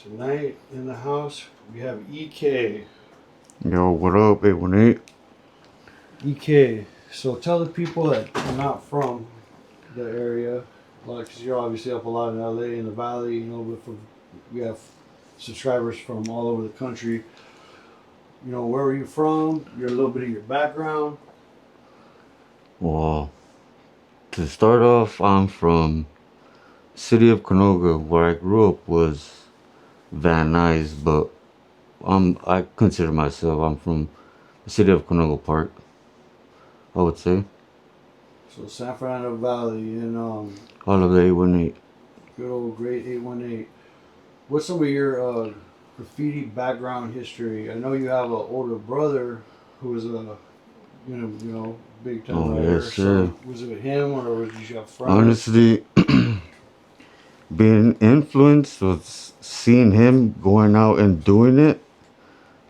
Tonight in the house we have EK. Yo, what up, 818? EK. So tell the people that are not from the area, like, because you're obviously up a lot in LA in the Valley, but we have subscribers from all over the country. Where are you from? A little bit of your background. Well, to start off, I'm from city of Canoga. Where I grew up was Van Nuys, but I consider I'm from the city of Canoga Park, I would say. So San Fernando Valley and All of the 818. good old great 818. What's some of your graffiti background history? I know you have an older brother who is a big time Oh, writer. yes, sir. So was it him or was you have friends? Honestly, being influenced was seeing him going out and doing it,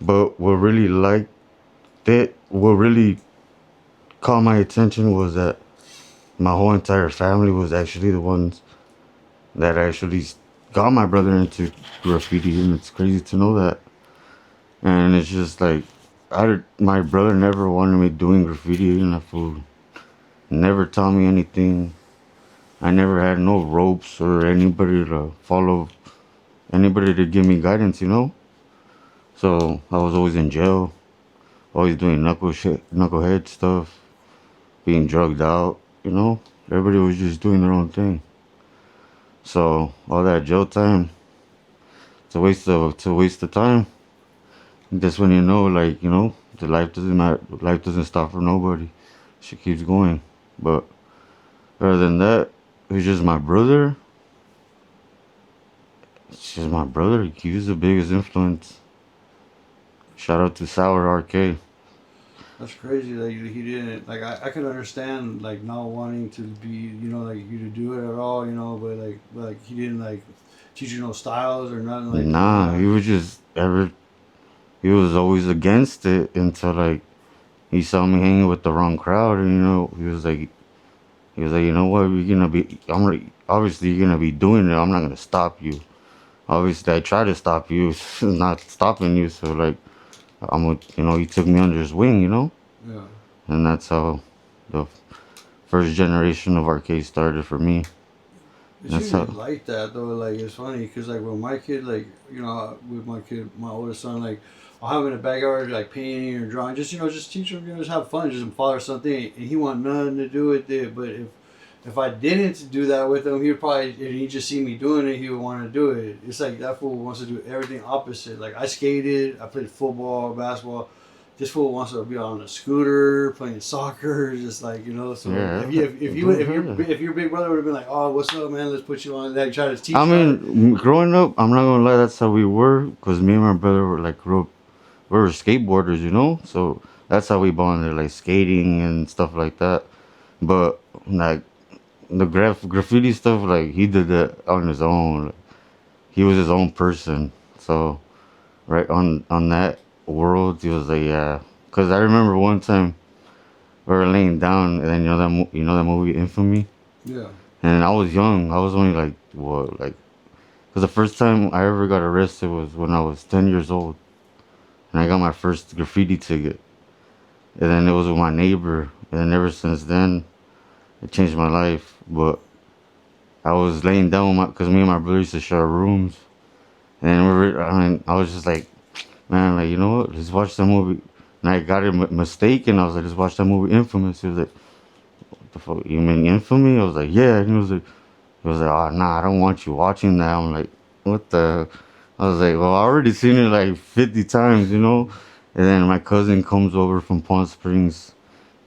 but what really what really caught my attention was that my whole entire family was actually the ones that actually got my brother into graffiti, and it's crazy to know that. And it's just like, my brother never wanted me doing graffiti, and that fool never taught me anything. I never had no ropes or anybody to follow, anybody to give me guidance. So I was always in jail, always doing knucklehead stuff, being drugged out. Everybody was just doing their own thing. So all that jail time, it's a waste of time. That's when the life doesn't matter. Life doesn't stop for nobody. She keeps going. But other than that, it's just my brother. It's just my brother. He was the biggest influence. Shout out to Sour RK. That's crazy that he didn't like. I could understand like not wanting to be like you to do it at all but he didn't like teach you no styles or nothing like Nah, that. he was always against it until he saw me hanging with the wrong crowd, and he was like, you know what, obviously you're gonna be doing it. I'm not gonna stop you. Obviously, I try to stop you, not stopping you. So he took me under his wing. Yeah. And that's how the first generation of arcade started for me. It's That's usually how. like that though. Like it's funny because like with my kid, like with my kid, my oldest son, like I'll have him in the backyard like painting or drawing, just teach him, just have fun, just father something, and he want nothing to do with it. But if I didn't do that with him, he'd probably if he just see me doing it, he would want to do it. It's like that fool wants to do everything opposite. Like I skated, I played football, basketball. This fool wants to be on a scooter playing soccer, just So Yeah. if your big brother would have been like, "Oh, what's up, man? Let's put you on," like try to teach I you how to. mean, growing up, I'm not gonna lie, that's how we were, because me and my brother were grew up, we were skateboarders. So that's how we bonded, like skating and stuff like that. But like the graffiti stuff, like he did that on his own. Like, he was his own person. So right on that world, he was like, yeah. Because I remember one time we were laying down, and then that movie Infamy, Yeah. and I was young. I was only like what, like, because the first time I ever got arrested was when I was 10 years old, and I got my first graffiti ticket, and then it was with my neighbor, and then ever since then, it changed my life. But I was laying down with because me and my brother used to share rooms, and then I was just like, man, like, you know what? Let's watch that movie. And I got it mistaken. I was like, let's watch that movie Infamous. He was like, what the fuck? You mean Infamy? I was like, yeah. And he was like, oh, nah, I don't want you watching that. I'm like, what the? I was like, well, I already seen it like 50 times. And then my cousin comes over from Palm Springs,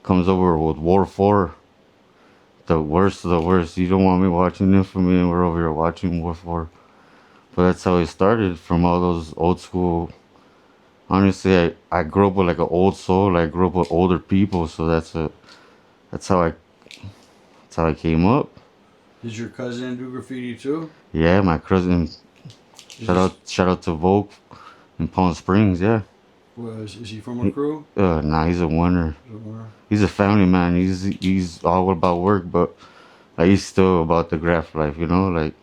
comes over with War 4. The worst of the worst. You don't want me watching Infamy, and we're over here watching War 4. But that's how it started, from all those old school. Honestly, I grew up with like an old soul. I grew up with older people, so that's how I that's how I came up. Did your cousin do graffiti too? Yeah, my cousin. Is Shout this out shout out to Volk in Palm Springs. Yeah, was is he from a he, crew? nah, he's a winner. Or- He's a family man. He's all about work, but like he's still about the graph life. Like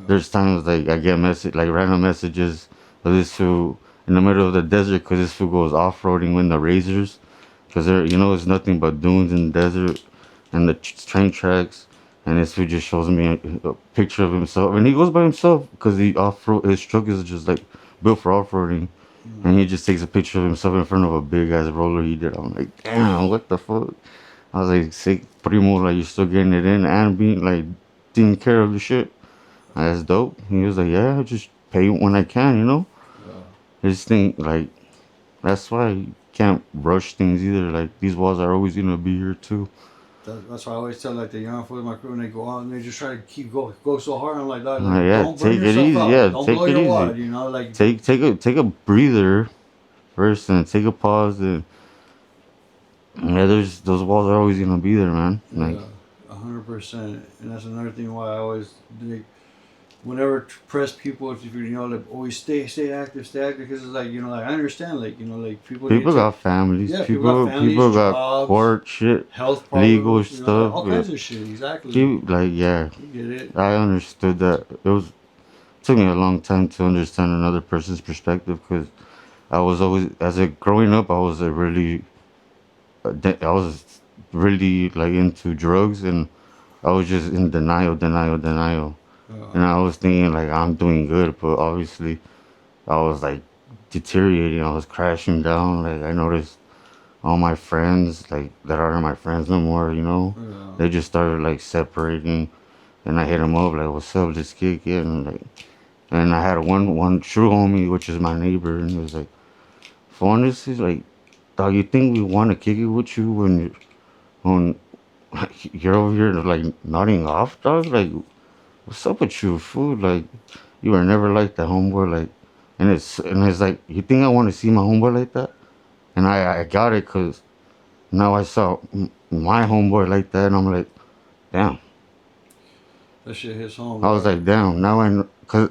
There's times like I get random messages of this fool in the middle of the desert because this fool goes off roading with the razors because there it's nothing but dunes in the desert and the train tracks. And this fool just shows me a picture of himself, and he goes by himself because he off road. His truck is just like built for off roading, and he just takes a picture of himself in front of a big ass roller he did. I'm like, damn, what the fuck? I was like, sick, primo, like you're still getting it in and being like taking care of the shit. That's dope. He was like, yeah, I just pay when I can. Yeah. This thing, like, that's why you can't rush things either. Like, these walls are always gonna be here too. That's why I always tell like the young folks in my crew when they go out and they just try to keep go so hard. I'm like, dog, like Yeah, don't burn take it yourself easy. out. Yeah, Don't take blow it your easy. wad. Like Take a breather first and take a pause. And yeah, there's those walls are always gonna be there, man. Like, yeah, 100%. And that's another thing why I always like whenever press people if like always stay active because it's like like I understand like people need people to got families. people got families, People got jobs, court shit, health legal problems, like stuff. all Yeah. kinds of shit. Exactly. People like yeah, You get it. I understood that. Took me a long time to understand another person's perspective because I was always growing up I was a really I was really like into drugs, and I was just in denial, and I was thinking like I'm doing good, but obviously I was like deteriorating. I was crashing down. Like I noticed all my friends like that aren't my friends no more. Yeah. They just started like separating, and I hit them up like, "What's up? Just kick it." And I had one true homie, which is my neighbor, and he was like, "For honestly, like, dog, you think we want to kick it with you when you're over here like nodding off, dog? Like, what's up with you, fool? Like, you were never like that, homeboy. Like, and it's like, you think I want to see my homeboy like that? And I got it, cause now I saw my homeboy like that, and I'm like, damn. That shit hits home, I was dog. like, damn. Now cause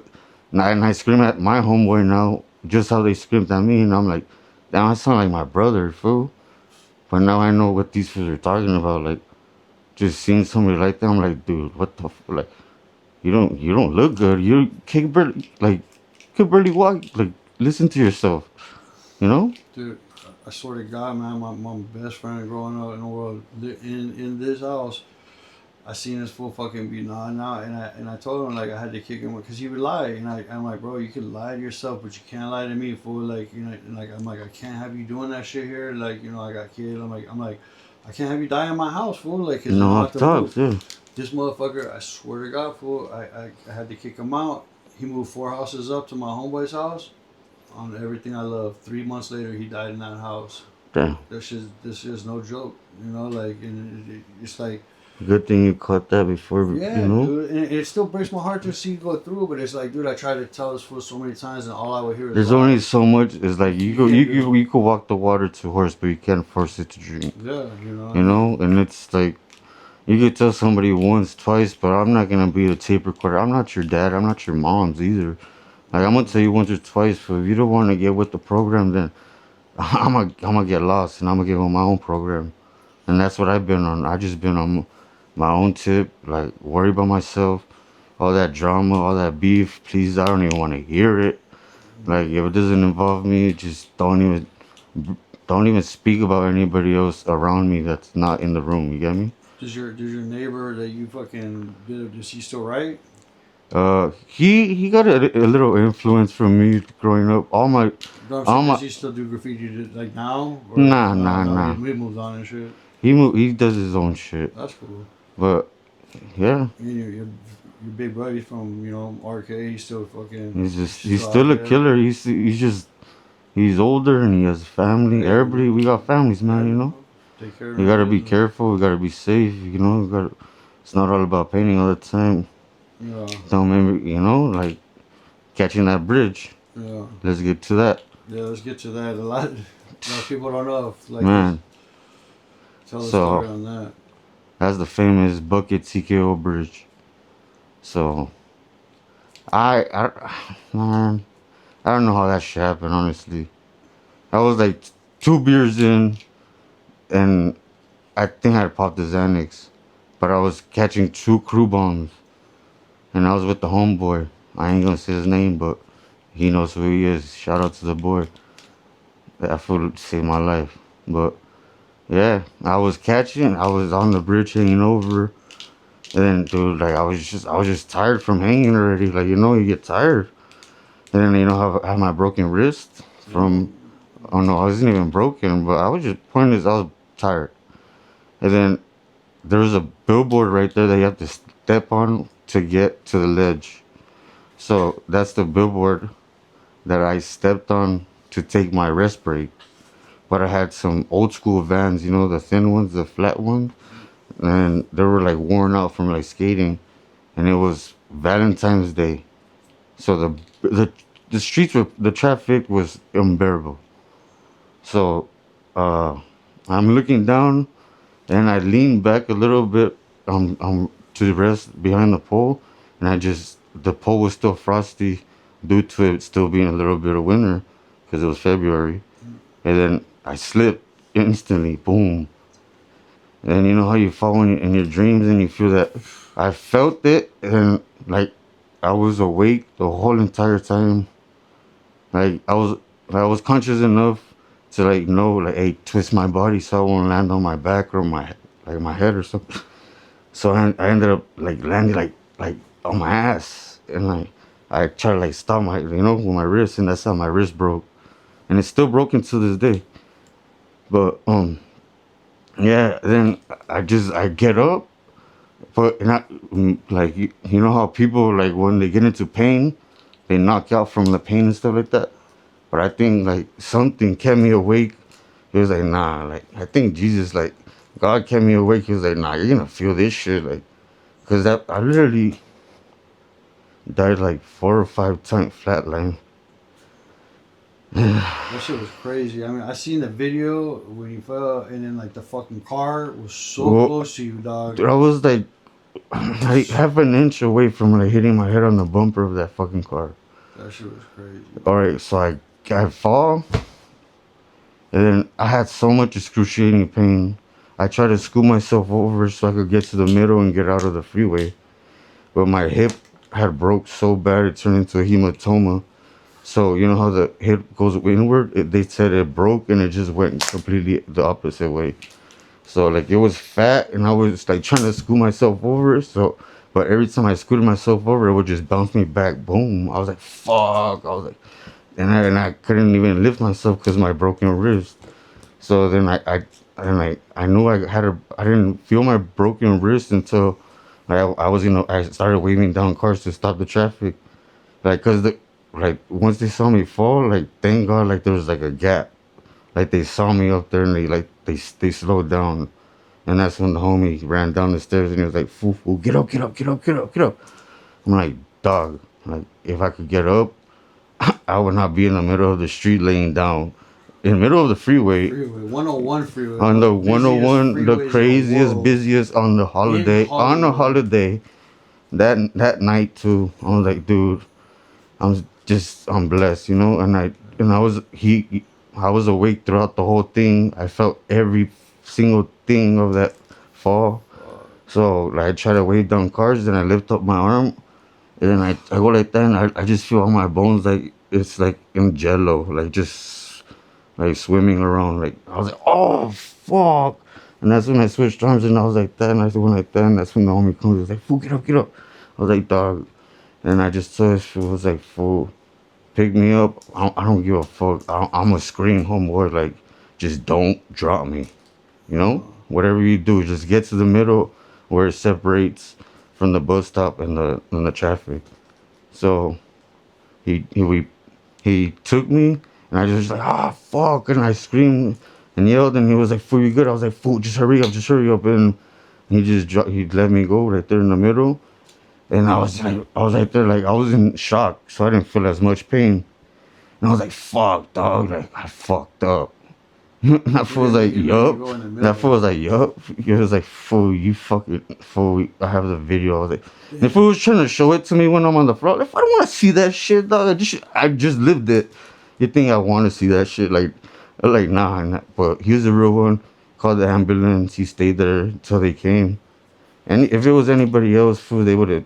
now and I scream at my homeboy now, just how they screamed at me, and I'm like, damn, I sound like my brother, fool. But now I know what these fools are talking about. Like, just seeing somebody like that, I'm like, dude, what the like? You don't look good. You can barely walk. Like, listen to yourself. You know? Dude, I swear to God, man, my best friend growing up in the world, in this house, I seen this fool fucking be nodding out, and I told him like I had to kick him because he would lie, and I'm like, bro, you can lie to yourself, but you can't lie to me, fool. Like and like I'm like I can't have you doing that shit here. Like I got kids. I'm like I can't have you die in my house, fool. Like cause No, I I've have to move. talked. Yeah. This motherfucker, I swear to God, fool. I had to kick him out. He moved 4 houses up to my homeboy's house on everything I love. 3 months later, he died in that house. Damn. This is no joke. Like, and it's like, Good thing you caught that before. yeah, dude. And it still breaks my heart to see it go through, but it's like, dude, I tried to tell this fool so many times, and all I would hear is There's only lies. so much. It's like you go, Yeah, you could walk the water to a horse, but you can't force it to drink. yeah, And it's like you could tell somebody once, twice, but I'm not gonna be a tape recorder. I'm not your dad. I'm not your mom's either. Like I'm gonna tell you once or twice, but if you don't want to get with the program, then I'm gonna get lost, and I'm gonna get on my own program. And that's what I've been on. I just been on my own tip, like worry about myself, all that drama, all that beef. Please, I don't even want to hear it. Like if it doesn't involve me, just don't even speak about anybody else around me that's not in the room. You get me? does your neighbor that you fucking did? Does he still write? He got a little influence from me growing up. No, I'm All saying, my does he still do graffiti like now, or nah no? nah No, nah. we moved on and shit. He does his own shit. That's cool. But yeah, And your big buddy from RK, he's still fucking. he's Still out still a there. killer. He's older and he has a family. Hey, Everybody, we got families, yeah, man. take care of You his gotta be business. careful. We gotta be safe. It's not all about painting all the time. Yeah, Don't remember, like catching that bridge. yeah, Let's get to that, yeah. Let's get to that. A lot of people don't know. Like, man. tell the story So on that. that's the famous Bucket TKO bridge. So man, I don't know how that shit happened. Honestly, I was like 2 beers in, and I think I popped the Xanax, but I was catching two crew bombs. and I was with the homeboy. I ain't gonna say his name, but he knows who he is. Shout out to the boy. That fool saved my life. But yeah, I was catching. I was on the bridge hanging over, and then dude, like I was just tired from hanging already. Like you get tired. And then I have my broken wrist from. Oh no, I wasn't even broken, but I was just point is I was tired. And then there was a billboard right there that you have to step on to get to the ledge. So that's the billboard that I stepped on to take my rest break. But I had some old school Vans, the thin ones, the flat ones, and they were like worn out from like skating. And it was Valentine's Day, so the streets were the traffic was unbearable. So uh, I'm looking down, and I leaned back a little bit to rest behind the pole, and the pole was still frosty due to it still being a little bit of winter because it was February. And then I slipped instantly, boom. And you know how you fall in your dreams and you feel that I felt it, and like I was awake the whole entire time. Like I was conscious enough to like know like hey twist my body so I won't land on my back or my head or something. So I ended up like landing like on my ass, and like I tried to like stop my with my wrist, and that's how my wrist broke, and it's still broken to this day. But yeah, then I get up, but not like you know how people like when they get into pain, they knock out from the pain and stuff like that. But I think like something kept me awake. He was like, nah, like I think Jesus, like God kept me awake. He was like, nah, you're gonna feel this shit, like, cause that I literally died like 4 or 5 times flatline. That shit was crazy. I mean, I seen the video when you fell, and then like the fucking car was so Well, close to you, dog. I was like half an inch away from like hitting my head on the bumper of that fucking car. That shit was crazy. All right, so I fall, and then I had so much excruciating pain. I tried to scoot myself over so I could get to the middle and get out of the freeway, but my hip had broke so bad it turned into a hematoma. So you know how the hip goes inward? They said it broke and it just went completely the opposite way. So like it was fat, and I was like trying to scoot myself over. So, but every time I scooted myself over, it would just bounce me back. Boom! I was like, "Fuck!" I was like, and I couldn't even lift myself because my broken wrist. So then I knew I didn't feel my broken wrist until like I was I started waving down cars to stop the traffic, like cause like once they saw me fall, like thank God like there was like a gap, like they saw me up there and they slowed down, and that's when the homie ran down the stairs and he was like, "Foo foo, get up, get up, get up, get up, get up." I'm like, dog, like if I could get up, I would not be in the middle of the street laying down. In the middle of the freeway, Freeway 101 freeway, on one the of the busiest 101, the freeways in the craziest, world. busiest on the In holiday, Hollywood. that night too. I was like, dude, I'm blessed, and I was awake throughout the whole thing. I felt every single thing of that fall. So like, I try to wave down cars, then I lift up my arm, and then I go like that, and I just feel all my bones like it's like in jello, like just like swimming around. Like I was like, oh fuck. And that's when I switched arms, and I was like that, and I went like that, and that's when the homie comes. He was like, "Fool, get up, get up." I was like, "Dog," and I just saw this fool was like, "Fool, pick me up. I don't give a fuck. I'm gonna scream, homeboy. Like, just don't drop me. Whatever you do, just get to the middle where it separates from the bus stop and the traffic." So he he we he took me, and I just like, ah fuck, and I screamed and yelled, and he was like, "Fool, you good?" I was like, "Fool, just hurry up," and he let me go right there in the middle, and I was right there like I was in shock, so I didn't feel as much pain. And I was like, fuck, dog, like, I fucked up. That He fool was didn't like, think you were gonna yup. go in the That fool middle. was like, yup. He was like, fool, you fucking fool. I have the video. I was like, and the Damn. fool was trying to show it to me when I'm on the front. If I don't want to see that shit, dog, I just lived it. You think I want to see that shit? Like, nah. But he was the real one. Called the ambulance. He stayed there until they came. And if it was anybody else, fool, they would have.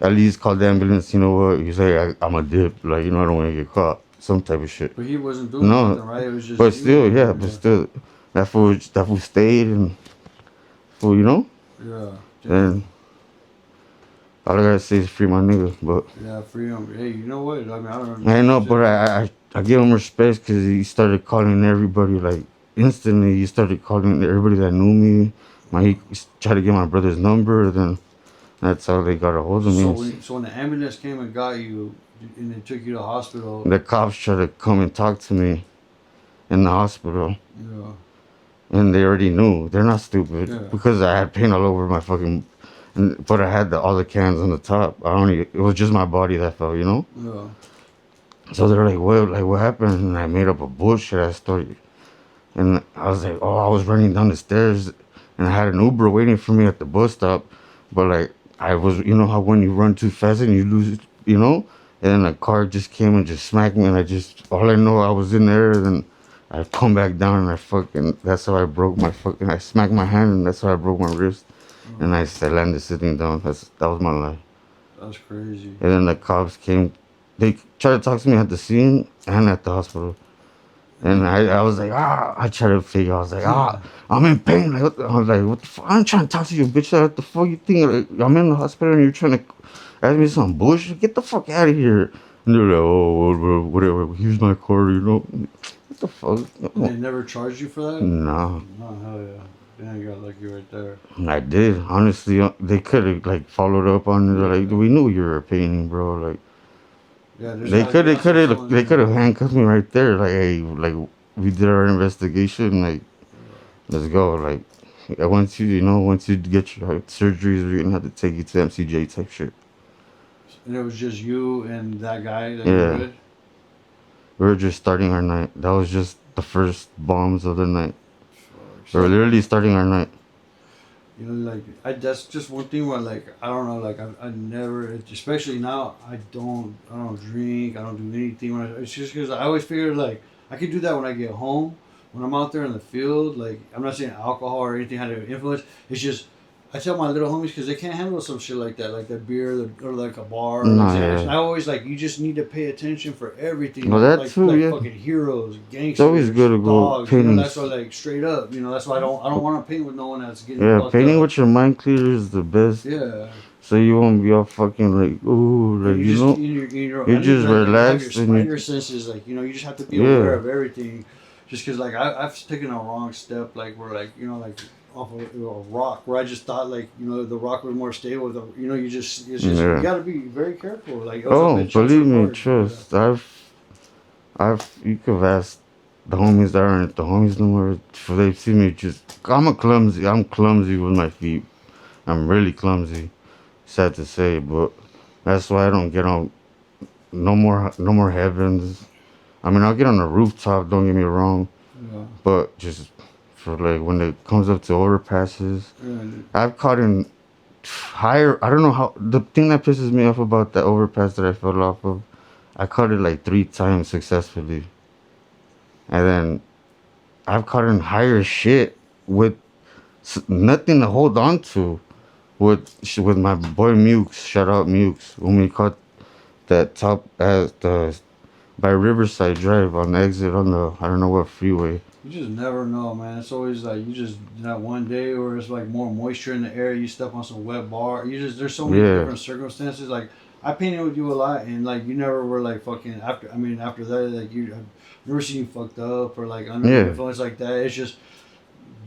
at least call the ambulance. You know what? He's like, I'm a dip. Like, you know, I don't want to get caught. Some type of shit. But he wasn't doing No, nothing, right? It was just but you. still, yeah, Or, but still, that fool stayed and fool, you know. yeah. And Damn. all I gotta say is free my nigga. But Yeah, freedom. Hey, you know what? I mean, I don't I understand. know, but I give him respect because he started calling everybody like instantly. He started calling everybody that knew me. He tried to get my brother's number. Then that's how they got a hold of me. So when the ambulance came and got you, and they took you to the hospital, The cops tried to come and talk to me in the hospital, yeah, and they already knew. They're not stupid yeah, because I had paint all over my fucking. But I had all the cans on the top. It was just my body that fell, you know. yeah. So they're like, what happened?" And I made up a bullshit ass story. And I was like, "Oh, I was running down the stairs, and I had an Uber waiting for me at the bus stop, but like I was, you know how when you run too fast and you lose, you know." And then a car just came and just smacked me, and all I know, I was in there, and I come back down, and that's how I broke my fucking, I smacked my hand, and that's how I broke my wrist, and Oh, I landed sitting down. That was my life. that's crazy. And then the cops came, they tried to talk to me at the scene and at the hospital. And I was like, I tried to figure. I was like, I'm in pain. Like, I was like, what the fuck? I'm trying to talk to you, bitch. What the fuck you think? Like, I'm in the hospital and you're trying to ask me some bullshit? Get the fuck out of here. And they're like, oh, whatever. Here's my card, you know? What the fuck? And they never charged you for that? Nah, Oh, hell yeah. Damn, you got lucky right there. I did. Honestly, they could have like followed up on it. Like, Yeah, we knew you were a painting, bro. Like, yeah. There's gotta be they someone. could have handcuffed me right there. Like, hey, like we did our investigation. Like, let's go. Like, once you get your surgeries, we're gonna have to take you to MCJ type shit. And it was just you and that guy that you were Yeah, with. we were just starting our night. That was just the first bombs of the night. Fuck. We were So literally starting our night. you know, like that's just one thing where like I don't know, like I never, especially now, I don't drink, I don't do anything when it's just because I always figured like I could do that when I get home, when I'm out there in the field. Like I'm not saying alcohol or anything had an influence. It's just I tell my little homies because they can't handle some shit like that beer or like a bar or like Nah, Xanax. And yeah. I always like you just need to pay attention for everything, Well, that too, like yeah. fucking heroes, It's always good gangsters, to go dogs. You know painting. that's why like straight up. You know that's why I don't want to paint with no one that's getting Yeah, fucked painting up. with your mind clear is the best. Yeah. So you won't be all fucking like, ooh, And like, you you just know, I you're need just like have your relaxed and spider senses like you just have to be aware yeah. of everything, just because like I've taken a wrong step like where like like off of a rock where I just thought like the rock was more stable. It's just you Yeah. got to be very careful like else I'll Oh, bet you believe trip me, hard. Yeah. trust. You could have asked the homies that aren't the homies no more. For they see me just, I'm clumsy with my feet. I'm really clumsy. Sad to say, but that's why I don't get on no more heavens. I mean, I'll get on the rooftop. Don't get me wrong, Yeah. but just for like when it comes up to overpasses, And I've caught in higher. I don't know how. The thing that pisses me off about that overpass that I fell off of, I caught it like 3 times successfully, and then I've caught in higher shit with nothing to hold on to. With my boy Mukes, shout out Mukes, when we caught that top at the by Riverside Drive on the exit on the I don't know what freeway. you just never know, man. It's always like you just that one day where it's like more moisture in the air. You step on some wet bar. There's so many Yeah, different circumstances. Like I painted with you a lot, and like you never were like fucking after. I mean, after that, like I've never seen you fucked up or like under the yeah, influence like that. It's just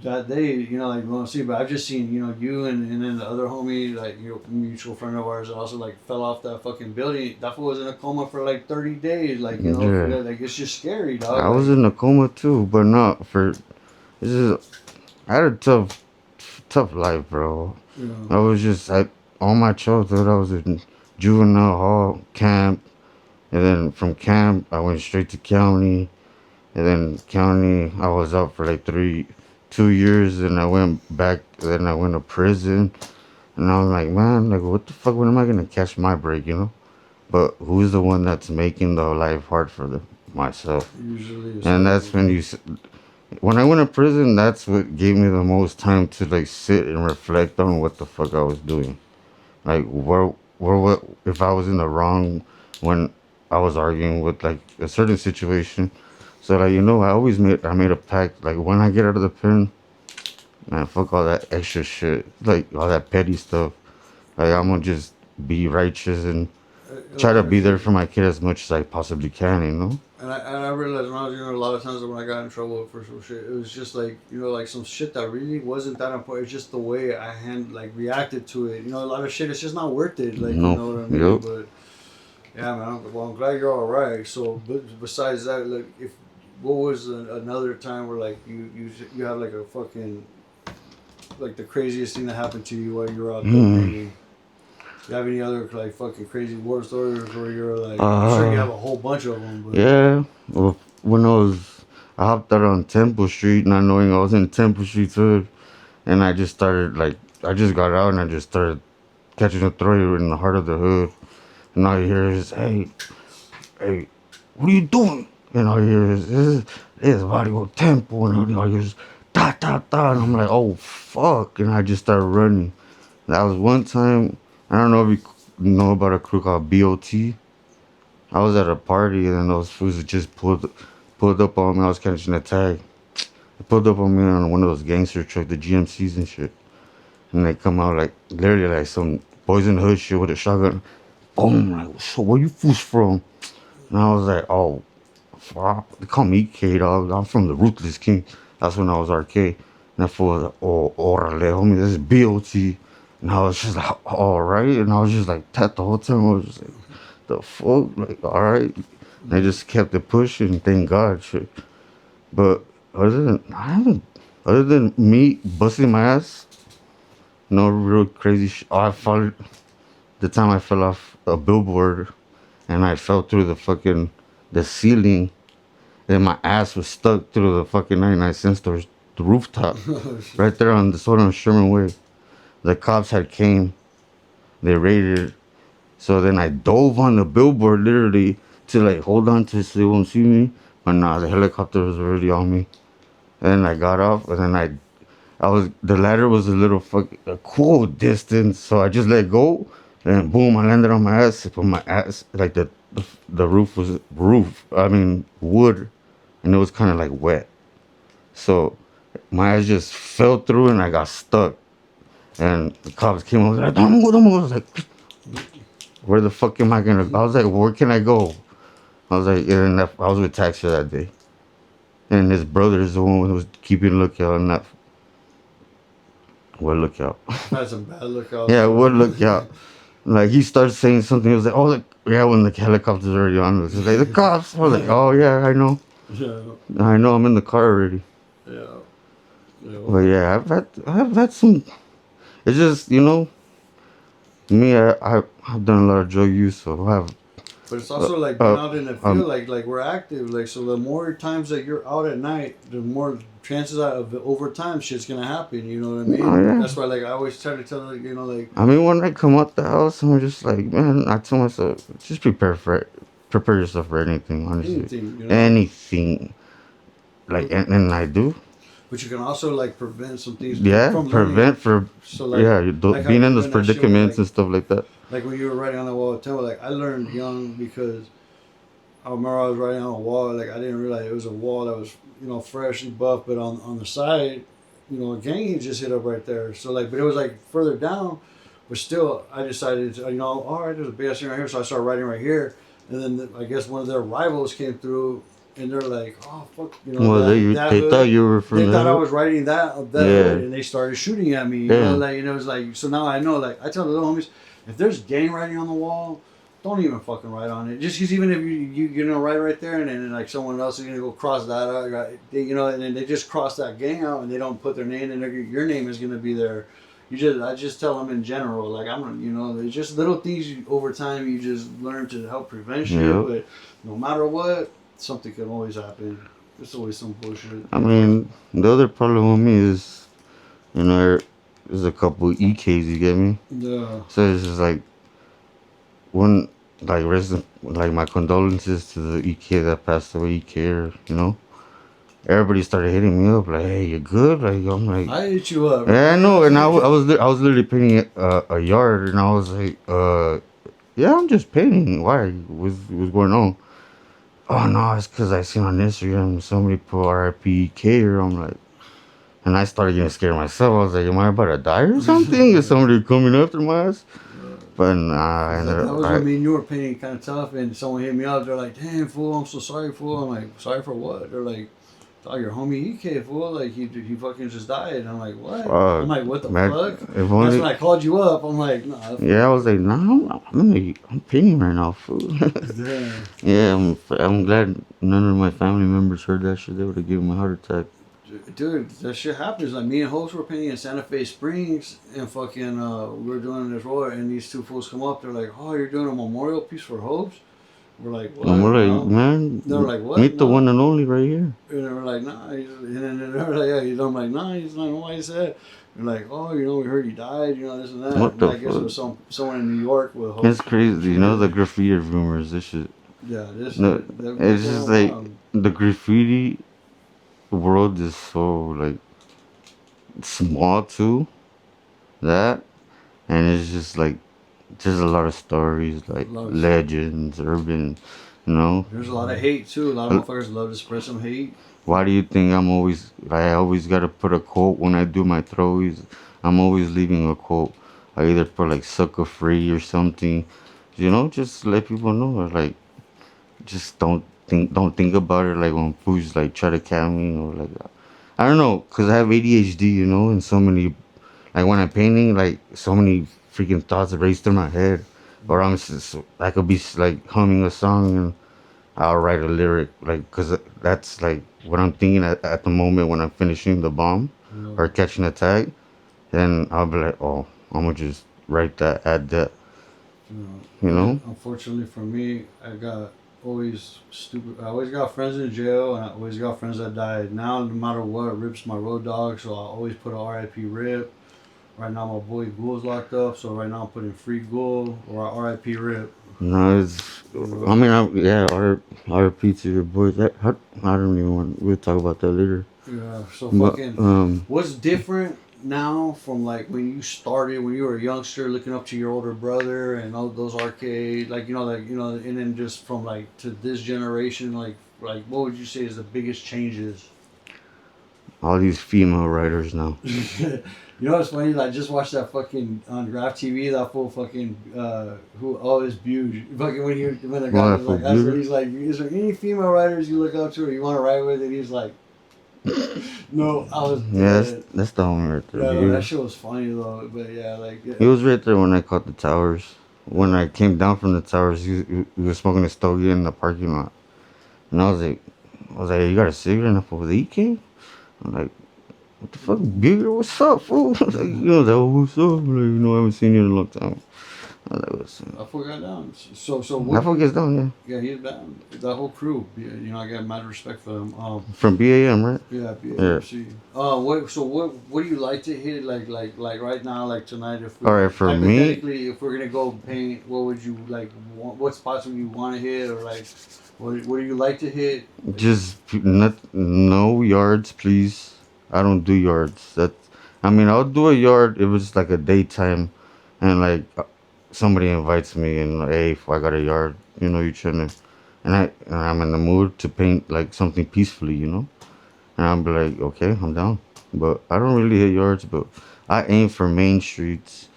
that day, like we don't see. But I've just seen, you and then the other homie, like mutual friend of ours, also like fell off that fucking building. That fool was in a coma for like 30 days. Like for yeah. that, like it's just scary, dog. I was Like in a coma too, but not for. This is I had a tough life, bro. you know. I was just all my childhood. I was in juvenile hall camp, and then from camp I went straight to county, and then county I was out for like 2 years, and I went back. Then I went to prison, and I was like, man, like what the fuck? When am I gonna catch my break? You know? But who's the one that's making the life hard for myself? Usually it's And that's when when I went to prison, that's what gave me the most time to like sit and reflect on what the fuck I was doing. Like what if I was in the wrong when I was arguing with like a certain situation. So like I made a pact like when I get out of the pen, man, fuck all that extra shit, like all that petty stuff. Like I'm gonna just be righteous and try to be there for my kid as much as I possibly can, you know? And I realized when I was younger, a lot of times when I got in trouble for some shit, it was just like like some shit that really wasn't that important. It's just the way I reacted to it. A lot of shit. It's just not worth it. Like you No, know what I mean. yep. But yeah, man. Well, I'm glad you're all right. So, but besides that, like, if what was another time where like you have like a fucking like the craziest thing that happened to you while you were out there Hmm. painting? You have any other like fucking crazy war stories where you're like, I'm sure you Uh, have a whole bunch of them, but yeah. Well, when I hopped out on Temple Street, not knowing I was in Temple Street too, and I just started like, I just got out and I just started catching a throw in the heart of the hood, and all you hear is, hey, what are you doing? And all you hear is, this Barrio Temple, and all you hear is, da, da, da, and I'm like, oh, fuck, and I just started running. That was one time, I don't know if you know about a crew called BOT. I was at a party, and those fools had just pulled up on me. I was catching a tag. They pulled up on me on one of those gangster trucks, the GMCs and shit. And they come out like, literally like some boys in the hood shit with a shotgun. Boom, like, so where you fools from? And I was like, oh, fuck. They call me EKAY, dog. I'm from the Ruthless King. That's when I was RK. And that fool was like, oh, orale, homie, this is BOT. And I was just like, all right. And I was just like, that the whole time. I was just like, the fuck? Like, all right. And they just kept it pushing, thank God. Shit. But I haven't, other than me busting my ass, no real crazy shit. Oh, the time I fell off a billboard and I fell through the ceiling. Then my ass was stuck through the fucking 99 cent store, the rooftop, right there on the sort of Sherman Way. The cops had came, they raided. So then I dove on the billboard literally to like hold on to it so they won't see me. But nah, the helicopter was already on me. And then I got off, and then the ladder was a cool distance, so I just let go, and boom, I landed on my ass. But my ass, like the I mean wood, and it was kind of like wet. So my ass just fell through, and I got stuck. And the cops came over, like, don't move, don't move. I was like, where the fuck am I gonna go? I was like, where can I go? I was like, I was with Taxi that day. And his brother is the one who was keeping lookout on that. What lookout? had some bad lookouts. Yeah, what lookout? Like, he started saying something. He was like, oh, yeah, when the helicopter's already on. It was like, the cops. I was like, oh, yeah, I know. Yeah, I know, I'm in the car already. yeah, yeah. But yeah, I've had some. It's just, me, I've done a lot of drug use, so I have. But it's also like being out in the field, like we're active, like so. The more times that you're out at night, the more chances are of over time shit's gonna happen. You know what I mean? Oh, yeah. That's why, like, I always try to tell them, like. I mean, when I come out the house, I'm just like, man, I tell myself, just prepare yourself for anything, honestly. Anything. Anything. Like, and I do. But you can also like prevent some things. Yeah, From prevent learning. for, So like, yeah, like being in you those and that shit, predicaments like, and stuff like that. like when you were writing on the wall of Temple, like I learned young because I remember I was writing on a wall, like I didn't realize it was a wall that was, fresh and buff, but on the side, a gang had just hit up right there. So like, but it was like further down, but still, I decided, all right, there's a big ass thing right here, so I started writing right here, and then I guess one of their rivals came through, and they're like, oh fuck, Well, they thought you were from they the thought I hood. was writing that Yeah. hood, and they started shooting at me. Yeah. Like, it was like, so now I know, like, I tell the little homies, if there's gang writing on the wall, don't even fucking write on it. Just because even if you write right there, and then like someone else is gonna go cross that out, right? And then they just cross that gang out, and they don't put their name, and your name is gonna be there. I just tell them in general, like there's just little things over time you just learn to help prevent shit. Yep. But no matter what, something can always happen. There's always some bullshit. I mean, the other problem with me is, there's a couple EKs, you get me? Yeah. So it's just like, one, like, like, my condolences to the EK that passed away, EK, everybody started hitting me up, like, hey, you good? Like, I'm like, I hit you up. yeah, I know, and I was literally painting a yard, and I was like, yeah, I'm just painting. Why? What's going on? Oh no, it's because I seen on Instagram somebody put RIP EKAY, or I'm like, and I started getting scared myself. I was like, am I about to die or something? Is somebody coming after my ass? But nah, I ended That up, was when me and you were painting kind of tough, and someone hit me up. They're like, "Damn, fool, I'm so sorry, fool." I'm like, "Sorry for what?" They're like, "Oh, your homie EK, fool, like he fucking just died." And I'm like, "What?" I'm fuck, like, "What the man, fuck?" if And that's when only, I called you up. I'm like, "Nah, yeah, I fool." was like, nah, I'm painting right now, fool. Damn. Yeah, I'm glad none of my family members heard that shit. They would have given me a heart attack. Dude, that shit happens. Like me and Hopes were painting in Santa Fe Springs, and fucking we were doing this road, and these two fools come up. They're like, "Oh, you're doing a memorial piece for Hopes?" We're like, And "What? we're like, No." man, They're like, "What? meet the No." one and only right here. And they were like, "Nah." And then they're like, "Yeah." I'm like, "Nah." He's like, "Why is that?" They're like, "Oh, we heard he died. This and that." What And the I guess it fuck? was someone in New York with It's Hopes. crazy, the graffiti rumors. This shit. Yeah, this No, they're it's just going like wild. the graffiti world is so like small too. That and it's just like there's a lot of stories like Loves. legends, urban. You know, There's a lot of hate too. A lot of motherfuckers love to spread some hate. why do you think I always gotta put a quote when I do my throwies? I'm always leaving a quote. I either put like sucker free or something. Just let people know. Or like just don't think about it like when fools like try to catch me or like I don't know, cause I have ADHD, and so many like when I'm painting, like so many freaking thoughts race through my head, or I could be like humming a song and I'll write a lyric like cause that's like what I'm thinking at the moment when I'm finishing the bomb You know, or catching a tag, then I'll be like, oh, I'm gonna just write that, add that, you know. unfortunately for me, I got always stupid. I always got friends in jail, and I always got friends that died. Now, no matter what, Rip's my road dog, so I always put a RIP Rip. Right now, my boy Ghoul's locked up, so right now I'm putting free Ghoul or RIP Rip. No, it's. You I know? mean, yeah, RP to your boys. I don't even want. We'll talk about that later. Yeah. So But fucking, what's different now from like when you started when you were a youngster, looking up to your older brother and all those arcade, and then just from like to this generation, like what would you say is the biggest changes? all these female writers now. You know what's funny? I just watched that fucking on Graph TV. That fool fucking who always viewed fucking when the guy Well, was for like, asked him, beauty. he's like, "Is there any female writers you look up to or you want to write with?" And he's like, "No." I was Yeah, that's dead. that's the homie right there. Yeah, no, that Beauty. shit was funny though. But yeah, He was right there when I caught the towers. When yeah. I came down from the towers, he was smoking a stogie in the parking lot, and I was like, you got a cigarette? And I was like, EK? I'm like, what the fuck, Beauty? What's up, fool? I was like, what's up? I'm like, I haven't seen you in a long time. I was like, what's up? I forgot down. So I what do forget you? down, yeah. Yeah, he's down. That whole crew. I got mad respect for them. From BAM, right? Yeah, Yeah. BAMC. What do you like to hit like right now, like tonight? If All we right, for me, hypothetically, if we're gonna go paint, what would you like? What spots would you want to hit, or like what do you like to hit? just no yards, please. I don't do yards. I mean, I'll do a yard if it's like a daytime, and like somebody invites me and like, hey, if I got a yard, you trying to, and I'm in the mood to paint like something peacefully. And I'll be like, okay, I'm down. But I don't really hit yards, but I aim for main streets.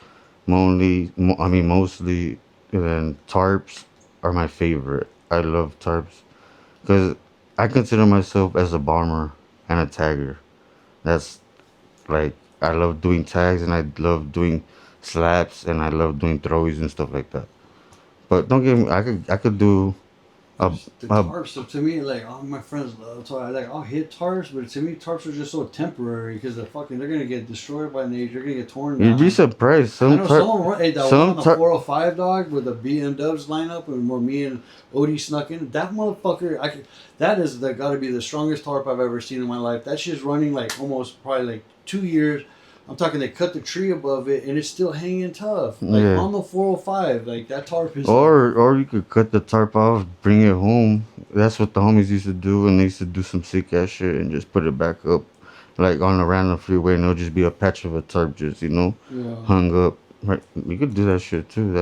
Mostly, and tarps are my favorite. I love tarps because I consider myself as a bomber and a tagger. That's like I love doing tags and I love doing slaps and I love doing throwies and stuff like that. But don't get me. I could do a Cause the a tarps, so to me, like all my friends love. So I like I'll hit tarps, but to me, tarps are just so temporary because they're gonna get destroyed by nature. They're gonna get torn you'd be down. surprised. I know someone. Hey, that one on Some the tarp. 405 dog with the BMWs lineup, and where me and Odie snuck in. That motherfucker, that is got to be the strongest tarp I've ever seen in my life. That shit's running like almost probably like 2 years. I'm talking. They cut the tree above it, and it's still hanging tough. Like Yeah. on the 405, like that tarp is. Or you could cut the tarp off, bring it home. That's what the homies used to do, and they used to do some sick ass shit and just put it back up, like on a random freeway, and it'll just be a patch of a tarp, just Yeah. hung up. Right, you could do that shit too.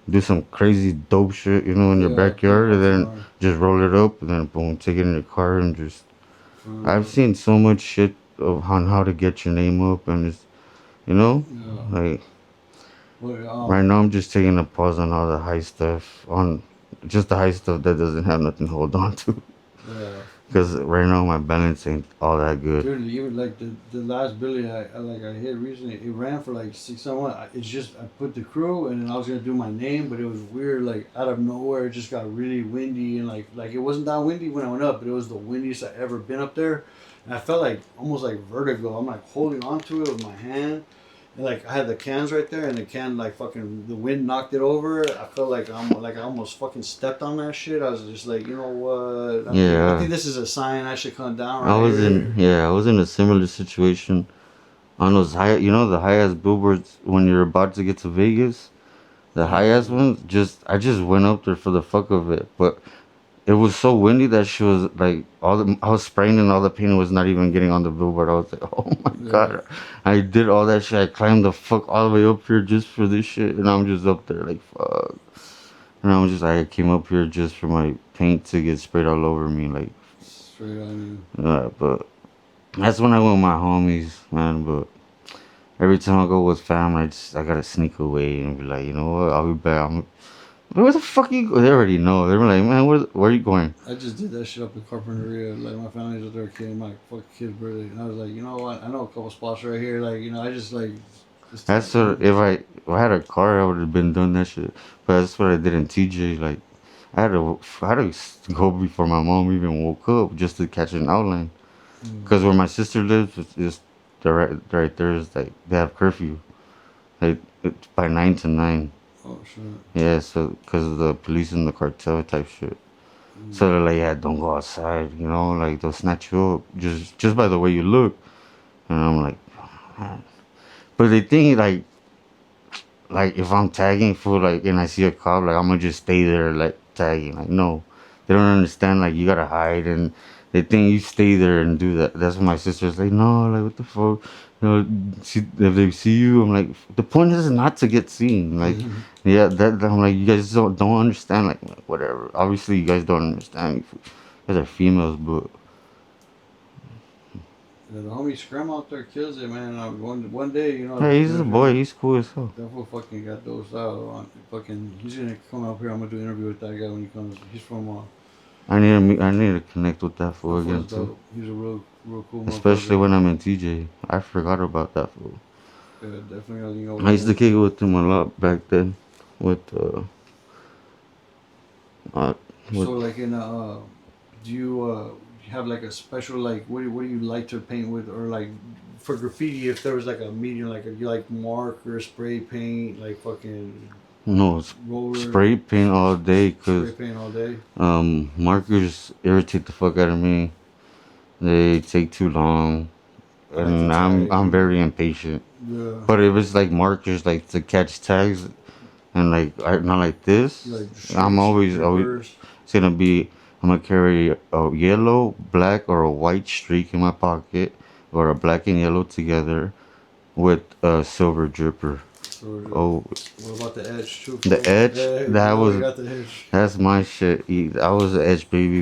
do some crazy dope shit, you know, in your Yeah, put it backyard, and off then more. just roll it up, and then boom, take it in your car and just. For I've real. seen so much shit on how to get your name up, and it's, you know, Yeah. like But right now I'm just taking a pause on all the high stuff, on just the high stuff that doesn't have nothing to hold on to, yeah. because right now my balance ain't all that good. Dude, even like the last Billy I hit recently, it ran for like 6 hours. It's just I put the crew and then I was gonna do my name, but it was weird. Like out of nowhere, it just got really windy and like it wasn't that windy when I went up, but it was the windiest I ever been up there. And I felt like almost like vertigo. I'm like holding onto it with my hand. And like I had the cans right there, and the can like fucking the wind knocked it over. I felt like I almost fucking stepped on that shit. I was just like, you know what? I Yeah, think this is a sign I should come down I right was here. in yeah, I was in a similar situation on those high, you know, the high ass billboards when you're about to get to Vegas. The high ass Yeah. ones, just I just went up there for the fuck of it, but it was so windy that she was like I was spraying and all the paint was not even getting on the billboard. I was like, oh my Yeah. god, I did all that shit. I climbed the fuck all the way up here just for this shit, and I'm just up there like fuck. And I'm just I came up here just for my paint to get sprayed all over me, like. Straight on you. But that's when I went with my homies, man. But every time I go with fam, I gotta sneak away and be like, you know what? I'll be back. Where the fuck you go? They already know. They're like, man, where are you going? I just did that shit up in Carpinteria. Like my family's up there kidding my fucking kid's birthday, and I was like, you know what? I know a couple spots right here. Like I just like just That's what if I had a car, I would have been doing that shit. But that's what I did in TJ. Like I had to go before my mom even woke up just to catch an outline. mm, Cause where my sister lives is the right there is like they have curfew, like it's by 9 to 9. oh shit. Yeah, so because of the police and the cartel type shit. So Mm. they're like, yeah, don't go outside, you know, like they'll snatch you up just by the way you look. And I'm like, man. But they think like if I'm tagging for like and I see a cop, like I'm gonna just stay there like tagging. Like no, they don't understand. Like you gotta hide, and they think you stay there and do that. That's what my sister's like. No, like what the fuck. You know, if they see you, I'm like, the point is not to get seen. Like, yeah, that I'm like, you guys don't understand. Like, whatever. Obviously, you guys don't understand. You guys are females, but Yeah, the homie Scrum out there kills it, man. One day, hey, he's a boy. He's cool as hell. that fool fucking got dosed out. Fucking, he's gonna come up here. I'm gonna do an interview with that guy when he comes. He's from I need to connect with that that fool again fool's too. dope. He's a real cool Especially motherfucker. when I'm in TJ. I forgot about that fool. Yeah, definitely gotta link up I with used to him. kick it with him a lot back then. With uh So with like do you have like a special like what do you like to paint with or like for graffiti if there was like a medium like if you like marker spray paint like fucking no roller spray paint all day, spray cause paint all day. markers irritate the fuck out of me. They take too long, I like to and tag. I'm very impatient. Yeah. But if it's like markers like to catch tags and like not like You this, like I'm straight always strippers. it's gonna be I'm gonna carry a yellow, black, or a white streak in my pocket, or a black and yellow together with a silver dripper. Sort of. Oh, What about the edge too, the fool? edge Yeah, that you know was you got the edge. that's my shit. I was an edge baby,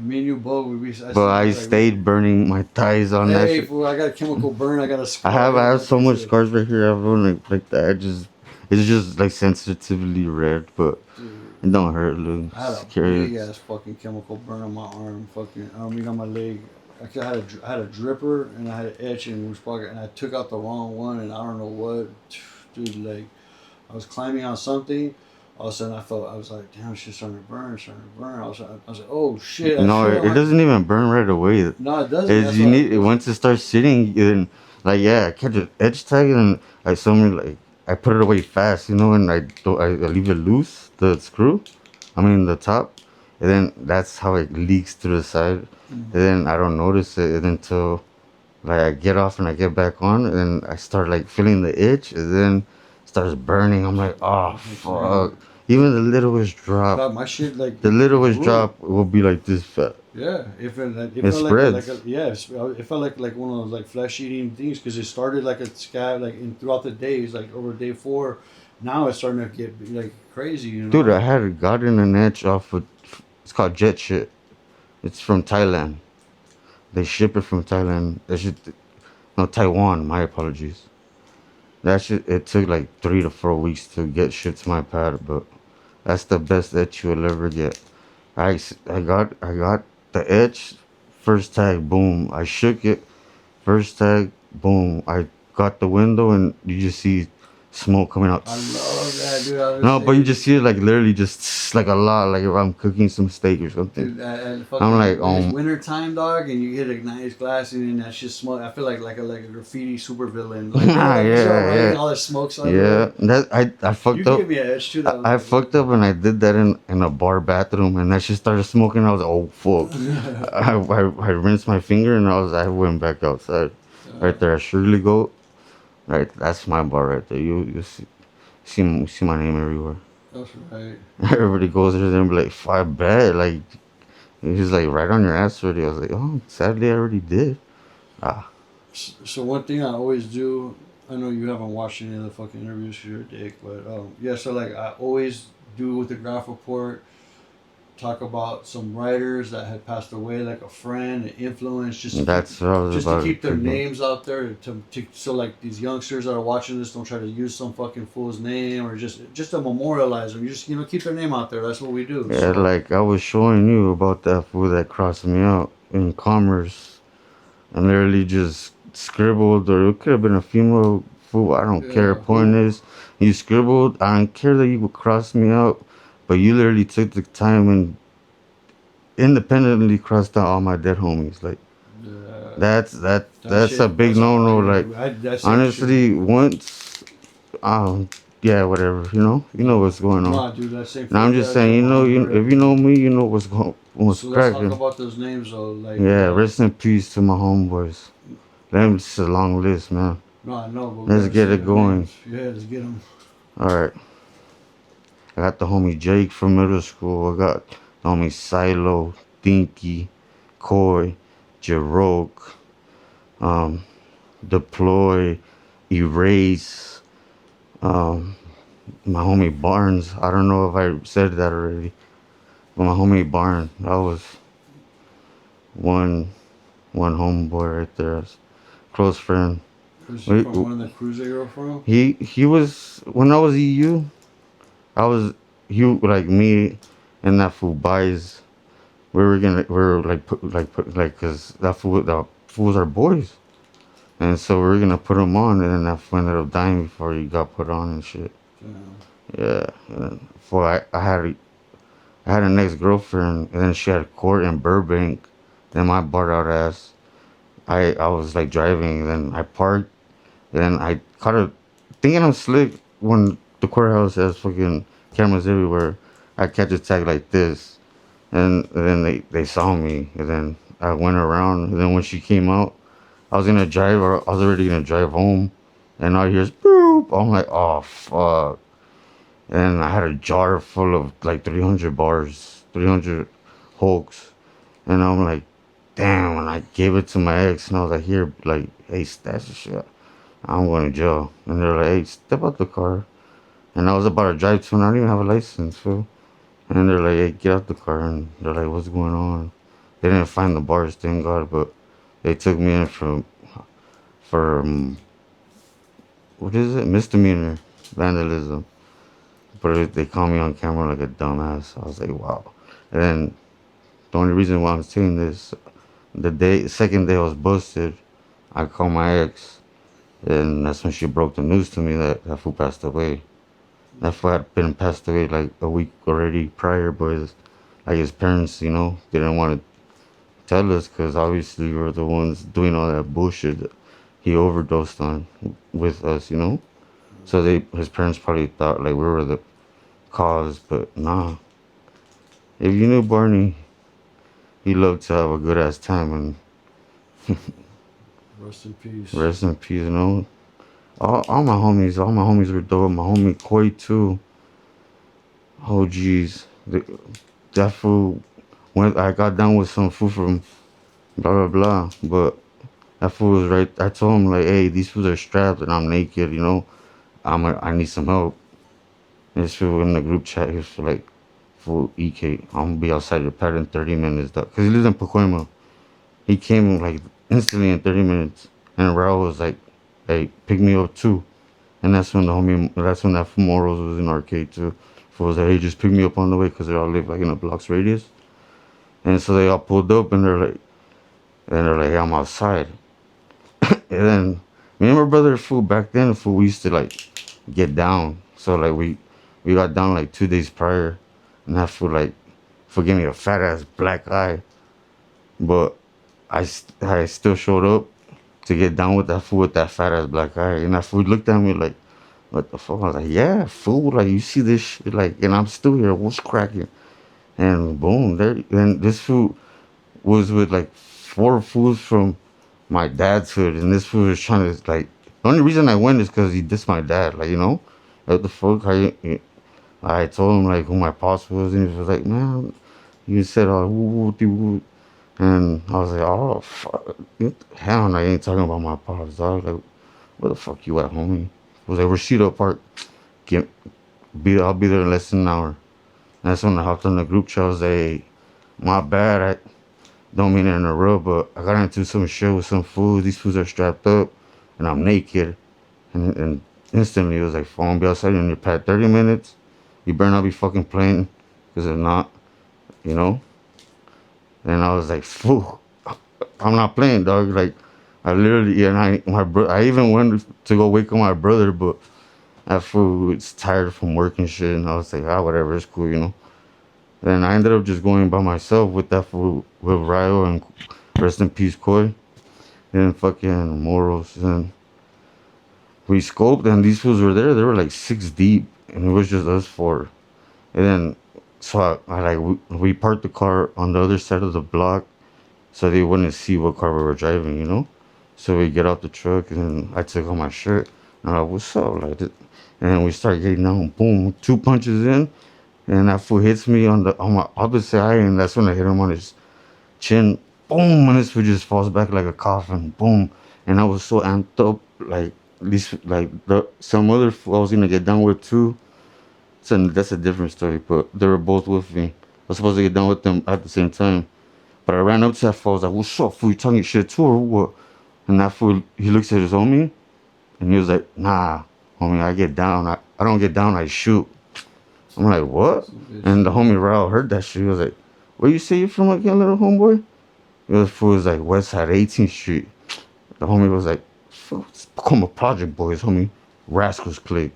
Me and you both. I but see I like we. stayed burning my thighs on that Hey, shit. fool! I got a chemical burn. I got a scar. I Yeah, have so like much said, scars right here. I have one like the edges. It's just like sensitively red, but dude. it don't hurt. Look, I had a big curious. ass fucking chemical burn on my arm, fucking. I mean, on my leg. I had a dripper and I had an etch and was fucking, and I took out the wrong one and I don't know what, dude. Like, I was climbing on something. All of a sudden, I was like, damn, shit's starting to burn, starting to burn. I was like, oh shit! I No, feel it like, doesn't even burn right away. no, it doesn't. Is That's you what. need once it starts sitting, then like yeah, I catch an edge tag and I suddenly like I put it away fast, you know, and I leave it loose the screw, I mean the top, and then that's how it leaks to the side, and then I don't notice it until like I get off and I get back on, and then I start like feeling the itch, and then it starts burning. I'm like, oh Like, man, fuck! Even the littlest drop, my shit like the it littlest grew. drop will be like this fat. Yeah, it It felt like a spreads. yeah, it felt like one of those like flesh eating things because it started like a scab like in throughout the days like over day 4, now it's starting to get like crazy, you Dude, know. I had gotten an etch off of. It's called jet shit. It's from Thailand. They ship it from Thailand. That shit, no, Taiwan. My apologies. That shit. It took like 3 to 4 weeks to get shit to my pad, but that's the best etch you'll ever get. I got the etch. First tag, boom. I shook it. First tag, boom. I got the window, and you just see smoke coming out. I love that, dude. I was No, but you saying, just see it like literally just like a lot, like if I'm cooking some steak or something. dude, and I'm like, fucking when it's winter time, dog, and you get a nice glass and that shit smoke. I feel like a graffiti super villain. Like, you know, like you start writing yeah, all the smokes yeah, everywhere. yeah. That I You fucked up. gave me an edge too. That was I like, fucked up and I did that in a bar bathroom and that shit started smoking. I was like, oh fuck. I rinsed my finger and I went back outside. Right there, at Shirley Goat. Right, that's my bar right there. You see my name everywhere. that's right. Everybody goes there and be like, I bet. Like, he's like, right on your ass already. I was like, oh, sadly, I already did. Ah, So one thing I always do, I know you haven't watched any of the fucking interviews 'cause you're a dick, but yeah. So like I always do with the graph report, talk about some writers that had passed away, like a friend, an influence, that's what I was just to about keep to their do. names out there, so like these youngsters that are watching this don't try to use some fucking fool's name or just to memorialize them. You just keep their name out there. That's what we do. Yeah, So like I was showing you about that fool that crossed me out in Commerce and literally just scribbled, or it could have been a female fool. I don't care. yeah, Point who? is, you scribbled. I don't care that you would cross me out, but you literally took the time and independently crossed out all my dead homies. Like That that's a shit. big That's no no. fire, Like dude. That shit should. honestly, once, yeah, whatever. You know what's going on. Nah, dude, that same Now I'm fool just that saying, killed my if homeboy. you know me, you know what's So let's talk cracking. about those names though. Like, Yeah, rest in peace to my homeboys. That's a long list, man. no, I know, but we Let's gotta get say it their going. names. Yeah, let's get them. All right, I got the homie Jake from middle school. I got the homie Silo, Dinky, Coy, Jaroke, um, Deploy, Erase, um, my homie Barnes. I don't know if I said that already, but my homie Barnes, that was one one homeboy right there, close friend. Was he We, from one of the crews that you're from? he was when I was EU. I was he like me and that fool buys. We were like put like cause that fool the fools are boys, and so we were gonna put him on, and then that fool ended up dying before he got put on and shit. Damn. Yeah, and for I had an ex girlfriend, and then she had court in Burbank. Then my barred out ass. I was like driving, then I parked, then I caught a thinking I'm slick when the courthouse has fucking cameras everywhere. I catch a tag like this, and then they saw me, and then I went around, and then when she came out, I was gonna drive, or I was already gonna drive home, and all I hear is boop. I'm like, oh fuck. And I had a jar full of like 300 bars, 300 Hulks, and I'm like, damn. And I gave it to my ex, and I was like, here, like, hey, stash the shit. I'm going to jail. And they're like, hey, step out the car. And I was about to drive to, and I don't even have a license, fool. And they're like, hey, get out the car. And they're like, what's going on? They didn't find the bars, thank God, but they took me in for what is it? Misdemeanor vandalism. But they caught me on camera like a dumbass. I was like, wow. And then the only reason why I'm saying this, second day I was busted, I called my ex, and that's when she broke the news to me that that fool passed away. That fool had been passed away like a week already prior, but like his parents, didn't want to tell us because obviously we were the ones doing all that bullshit that he overdosed on with us. So his parents probably thought like we were the cause, but nah. If you knew Barney, he loved to have a good ass time, and Rest in peace. rest in peace. All my homies were dope. My homie Koi too. Oh jeez, that fool. When I got down with some fool from blah blah blah, but that fool was right. I told him like, hey, these fools are strapped and I'm naked. I need some help. And this fool in the group chat, he was like, "Fool EK, I'm gonna be outside your pad in 30 minutes, dog." Cause he lives in Pacoima. He came like instantly in 30 minutes, and Raul was like, "Hey, pick me up too." And that's when that fool Moros was in arcade too. Fool was like, "Hey, just pick me up on the way," cause they all live like in a block's radius. And so they all pulled up, and they're like, "Hey, I'm outside." And then me and my brother, fool, back then, fool, we used to like get down. So like we got down like 2 days prior, and that fool like forgive me a fat ass black eye, but I still showed up to get down with that fool with that fat ass black eye, and that fool looked at me like, "What the fuck?" I was like, "Yeah, fool, like you see this shit, like, and I'm still here. What's cracking?" And boom, there, and this fool was with like four fools from my dad's hood, and this fool was trying to like. The only reason I went is because he dissed my dad, like, what the fuck? I told him like who my pops was, and he was like, "Man," he said, "Oh, woo, woo, woo." And I was like, "Oh, fuck, hell no, I ain't talking about my pops, dog. Like, where the fuck you at, homie?" He was like, "Rashida Park, get, I'll be there in less than an hour." And that's when I hopped on the group chat. I was like, "Hey, my bad. I don't mean to interrupt, but I got into some shit with some fools. These fools are strapped up, and I'm naked." And instantly it was like, "Phone, be outside in your pad 30 minutes. You better not be fucking playing, because if not, you know." And I was like, "Fool, I'm not playing, dog." Like, I literally, and I even went to go wake up my brother, but that fool was tired from work and shit. And I was like, whatever, it's cool. Then I ended up just going by myself with that fool, with Ryo and rest in peace, Koi, and fucking Moros. And we scoped, and these fools were there. They were like six deep, and it was just us four. And then, so we parked the car on the other side of the block so they wouldn't see what car we were driving. So we get out the truck, and I took off my shirt, and I'm like, "What's up?" Like, and we start getting down. Boom, two punches in, and that fool hits me on my opposite eye, and that's when I hit him on his chin. Boom, and this fool just falls back like a coffin. Boom, and I was so amped up, like these, like some other fool I was gonna get down with too. So that's a different story, but they were both with me. I was supposed to get down with them at the same time. But I ran up to that fool. I was like, "What's up, fool? You talking shit too, or what?" And that fool, he looks at his homie, and he was like, "Nah, homie, I get down. I don't get down. I shoot." I'm like, "What?" Some good And the shit. homie Raul heard that shit. He was like, "Where you say you from again, little homeboy?" The fool was like, "West Side, 18th Street." The homie was like, "Fool, it's become a Project Boys, homie. Rascals Click."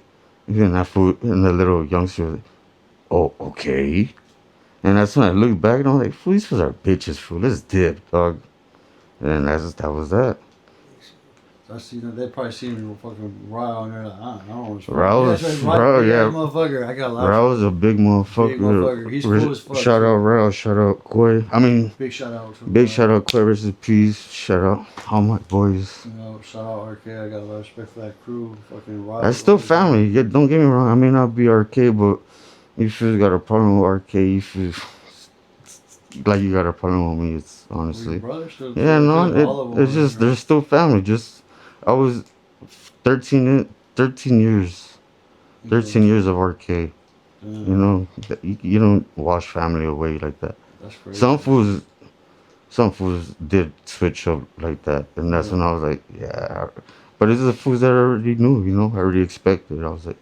And that fool, and the little youngster was like, "Oh, okay." And that's when I looked back, and I'm like, "Fool, these fools are bitches, fool. Let's dip, dog." And that was that. I see that they probably see me fucking rile and they're like, I don't know what's fuck. Yeah, Raul that's right, was right, big ass Yeah, motherfucker. I got a lot of Raul was a big big motherfucker. motherfucker. He's cool as fuck Shout out too. Raul, shout out Koi. I mean, Big shout out to big shout out Koi, rest in peace. Shout out all my boys. shout out RK. I got a lot of respect for that crew. Fucking That's Riley, still all these guys. family. Yeah, don't get me wrong. I may not be RK, but if you got a problem with RK, if you like you got a problem with me, it's We honestly. brothers still Yeah, too. no, Just all of it's them, just, they're still family. Just, I was 13 years. You know, 13 years of RK. You damn, know, you don't wash family away like that. that's Some crazy. fools, some fools did switch up like that, and that's Yeah. when I was like, yeah. But it's the fools that I already knew. I already expected. I was like,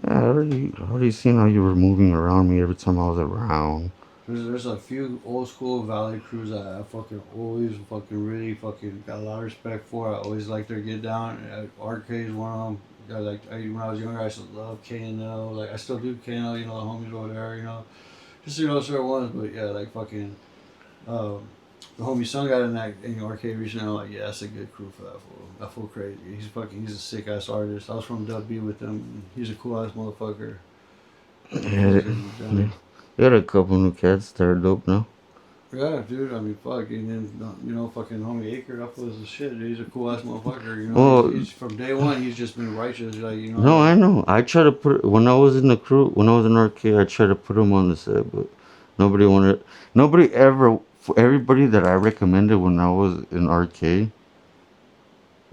yeah, I already seen how you were moving around me every time I was around. There's a few old school Valley crews that I fucking always fucking really fucking got a lot of respect for. I always liked their get down. RK is one of them. When I was younger, I used to love KNL. Like I still do KNL. The homies over there. Just certain ones. But yeah, like fucking um, the homie son got in that in RK recently. I'm like, yeah, that's a good crew for that fool. That fool crazy. He's a sick ass artist. I was from Dub B with him. He's a cool ass motherfucker. Them Yeah, fools getting they down. they got a couple new cats that are dope now. Yeah, dude. I mean, fuck. And then, fucking homie Aker, that was the shit. Dude. He's a cool ass motherfucker. Well, He's from day one. He's just been righteous. no, I know. I tried to put when I was in the crew, when I was in RK, I tried to put him on the set, but nobody wanted. Nobody ever. For everybody that I recommended when I was in RK,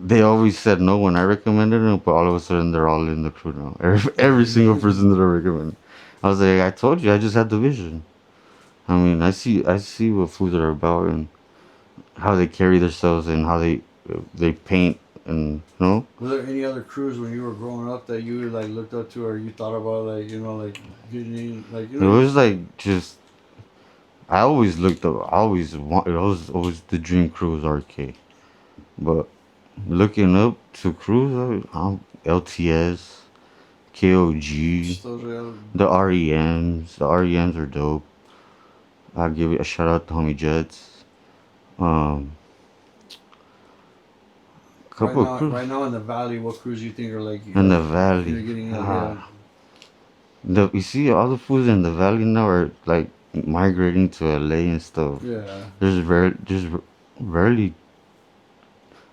they always said no when I recommended them, but all of a sudden they're all in the crew now. Every single person that I recommend. I was like, I told you, I just had the vision. I mean, I see what foods are about and how they carry themselves and how they paint and you know. Was there any other crews when you were growing up that you like looked up to or you thought about like like getting in like It was like just I always looked up. I always want. It was always the dream crew was RK, but looking up to crews, LTS, KOG, just those are the REMs. The REMs are dope. I'll give it a shout out to Homie Jets. Um, couple of crews right now in the valley. What crews you think are like in the valley. getting up? Yeah. You see all the foods in the valley now are like migrating to LA and stuff. Yeah. There's rarely,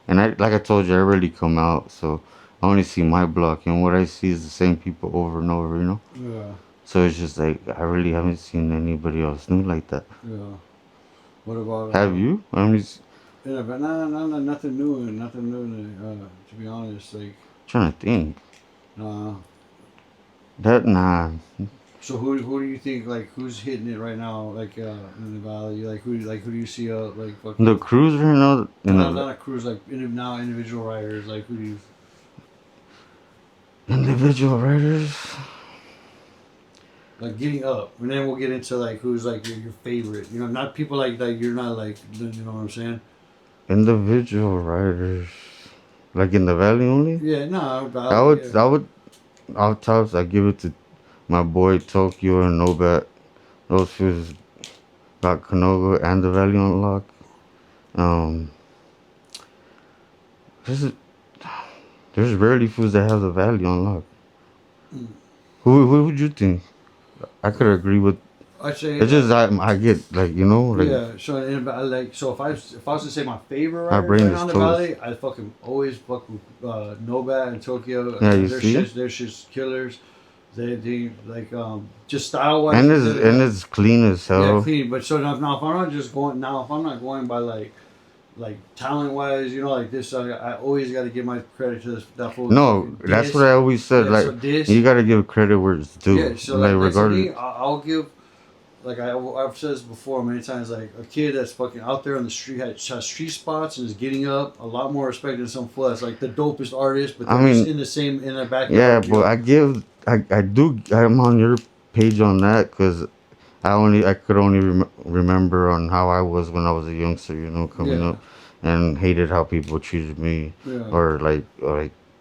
and like I told you, I rarely come out, so I only see my block, and what I see is the same people over and over, you know. Yeah. So it's just like I really haven't seen anybody else new like that. Yeah. What about Have you? I mean, yeah, but nothing new and nothing new. To be honest, like trying to think. nah. Nah. So who do you think like who's hitting it right now like in the valley like who do you see like fucking The crews right now in not the a cruise like now individual riders like who do you individual riders. like getting up and then we'll get into like who's like your favorite not people like you're not like you know what I'm saying Individual riders, like in the valley only. yeah no I valley would, yeah. I would, off tops, I give it to my boy Tokyo and Nobat. Those fools got Kanoga and the Valley on lock. Um, there's there's rarely fools that have the Valley on lock. Mm. Who would you think? I could agree with. I'd say It's just I get like you know like yeah so like so if I was to say my favorite my riders brain right is now in the toast. valley I fucking always fuck with Nobat and Tokyo Yeah, you see, they're just killers. They like just style wise and it's clean as yeah hell. clean. But so now if I'm not just going now if I'm not going by like talent wise, like this, I always got to give my credit to that fool. No, that's what I always said. Yeah, Like so this, you gotta give credit where it's due. yeah. So Like like to regardless. me, I'll give like I've said this before many times. Like a kid that's fucking out there on the street has street spots and is getting up. A lot more respect than some fools. Like the dopest artist, but I they're just mean, in the same in their yeah, backyard. but I'm on your page on that because I could only remember on how I was when I was a youngster, you know, coming Yeah, up, and hated how people treated me yeah. or like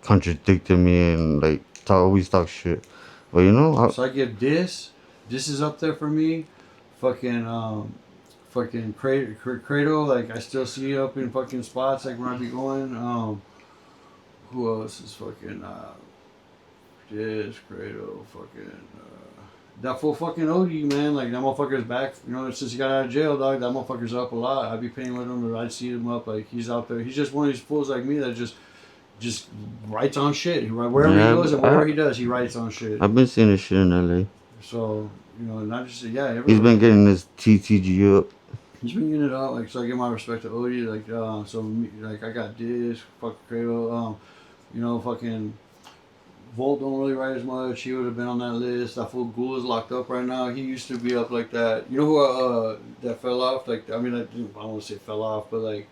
contradicted me and like always talk shit. But you know, So I give this. This is up there for me. Fucking fucking Cradle. Like I still see it up in fucking spots like where I be going. Who else is fucking this Cradle fucking that full fucking OD man. Like that motherfucker's back. Since he got out of jail, dog. That motherfucker's up a lot. I'd be paying with him, or I'd see him up. Like he's out there. He's just one of these fools like me that just writes on shit. Wherever he goes and whatever he does, he writes on shit. I've been seeing this shit in LA. So not just yeah. He's been getting this TTG up. He's been getting it out. Like so, I give my respect to Odie. Like like I got this fucking Cradle. Fucking Volt don't really write as much. He would have been on that list. That fool Ghoul is locked up right now. He used to be up like that. You know who that fell off? Like I mean, I don't want to say fell off, but like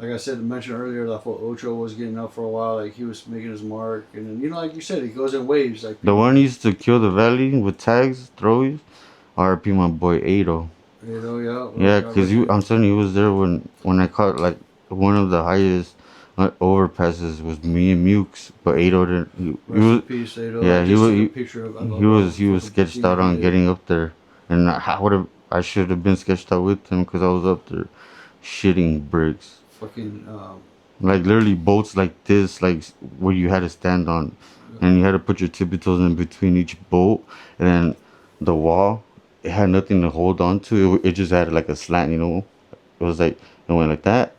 I said, mentioned earlier, that fool Ocho was getting up for a while. Like he was making his mark, and then like you said, he goes in waves. Like The one used to kill the Valley with tags, throwies. RP my boy Ado. Yeah. Yeah, cause I'm telling you, he was there when I caught like one of the highest overpasses was me and Mukes, but Ado didn't. He Rest was, in peace, Ado. yeah, Just took a picture of. he was sketched out on getting up there, and I should have been sketched out with him because I was up there shitting bricks. Fucking. Like literally bolts like this, like where you had to stand on, and you had to put your tippy toes in between each bolt, and then the wall, it had nothing to hold on to. It just had like a slant, you know. It was like it went like that,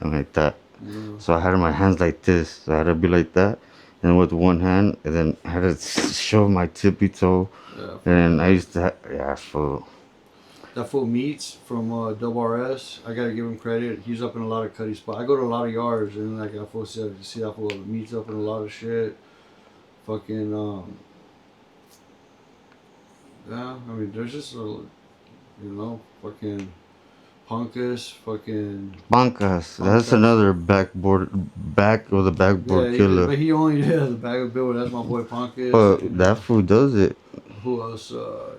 and like that. Yeah. So I had my hands like this. So I had to be like that, and with one hand, and then I had to shove my tippy toe. Yeah. And I used to, yeah, so That fool Meats from WRS. I gotta give him credit. He's up in a lot of cutty spots. I go to a lot of yards and like that fool see that fool Meats up in a lot of shit. Fucking yeah. I mean, there's just fucking Punkus, fucking Bancas. That's another back of the backboard killer. But he only the bag of bill. That's my boy Punkus. But that fool does it. Who else?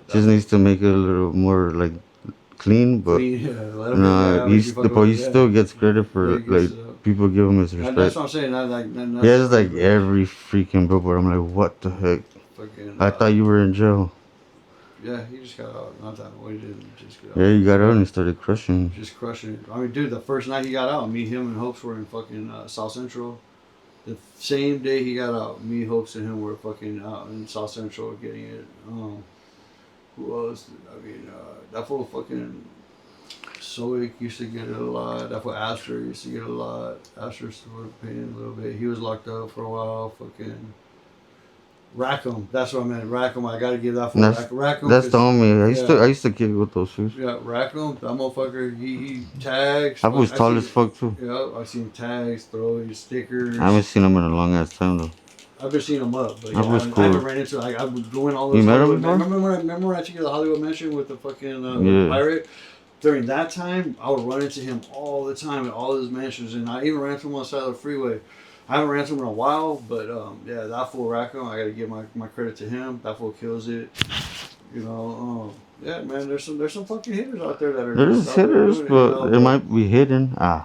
Just needs to make it a little more like clean, but no, he still gets credit for people give him his respect. That's what I'm saying. He has like every freaking billboard. I'm like, what the heck? Fucking, I thought you were in jail. Yeah, he just got out. Not that way, he didn't just get out. Yeah, he got out and started crushing. Just crushing it. I mean, dude, the first night he got out, me, him, and Hopes were in fucking South Central. The same day he got out, me, Hopes, and him were fucking out in South Central getting it. Who else? I mean, that fool fucking Soic used to get it a lot. That fool Asher used to get it a lot. Asher started paying a little bit. He was locked up for a while. Fucking Rackham. That's what I meant. Rackham. I gotta give that fool Rackham. That's the homie. I used to kick with those shoes. Yeah, Rackham. That motherfucker. He tags. I was tall as fuck too. Yeah, I've seen tags, throw stickers. I haven't seen him in a long ass time though. I've been seeing him up, but yeah, I haven't ran into. I was doing all those. You met him before? Remember when I took you to the Hollywood Mansion with the fucking pirate? During that time, I would run into him all the time at all his mansions, and I even ran into him on the side of the freeway. I haven't ran into him in a while, but yeah, that fool Rackham, I gotta give my credit to him. That fool kills it. Yeah, man, there's some fucking hitters out there that are. There's hitters, but it might be hidden. Nah,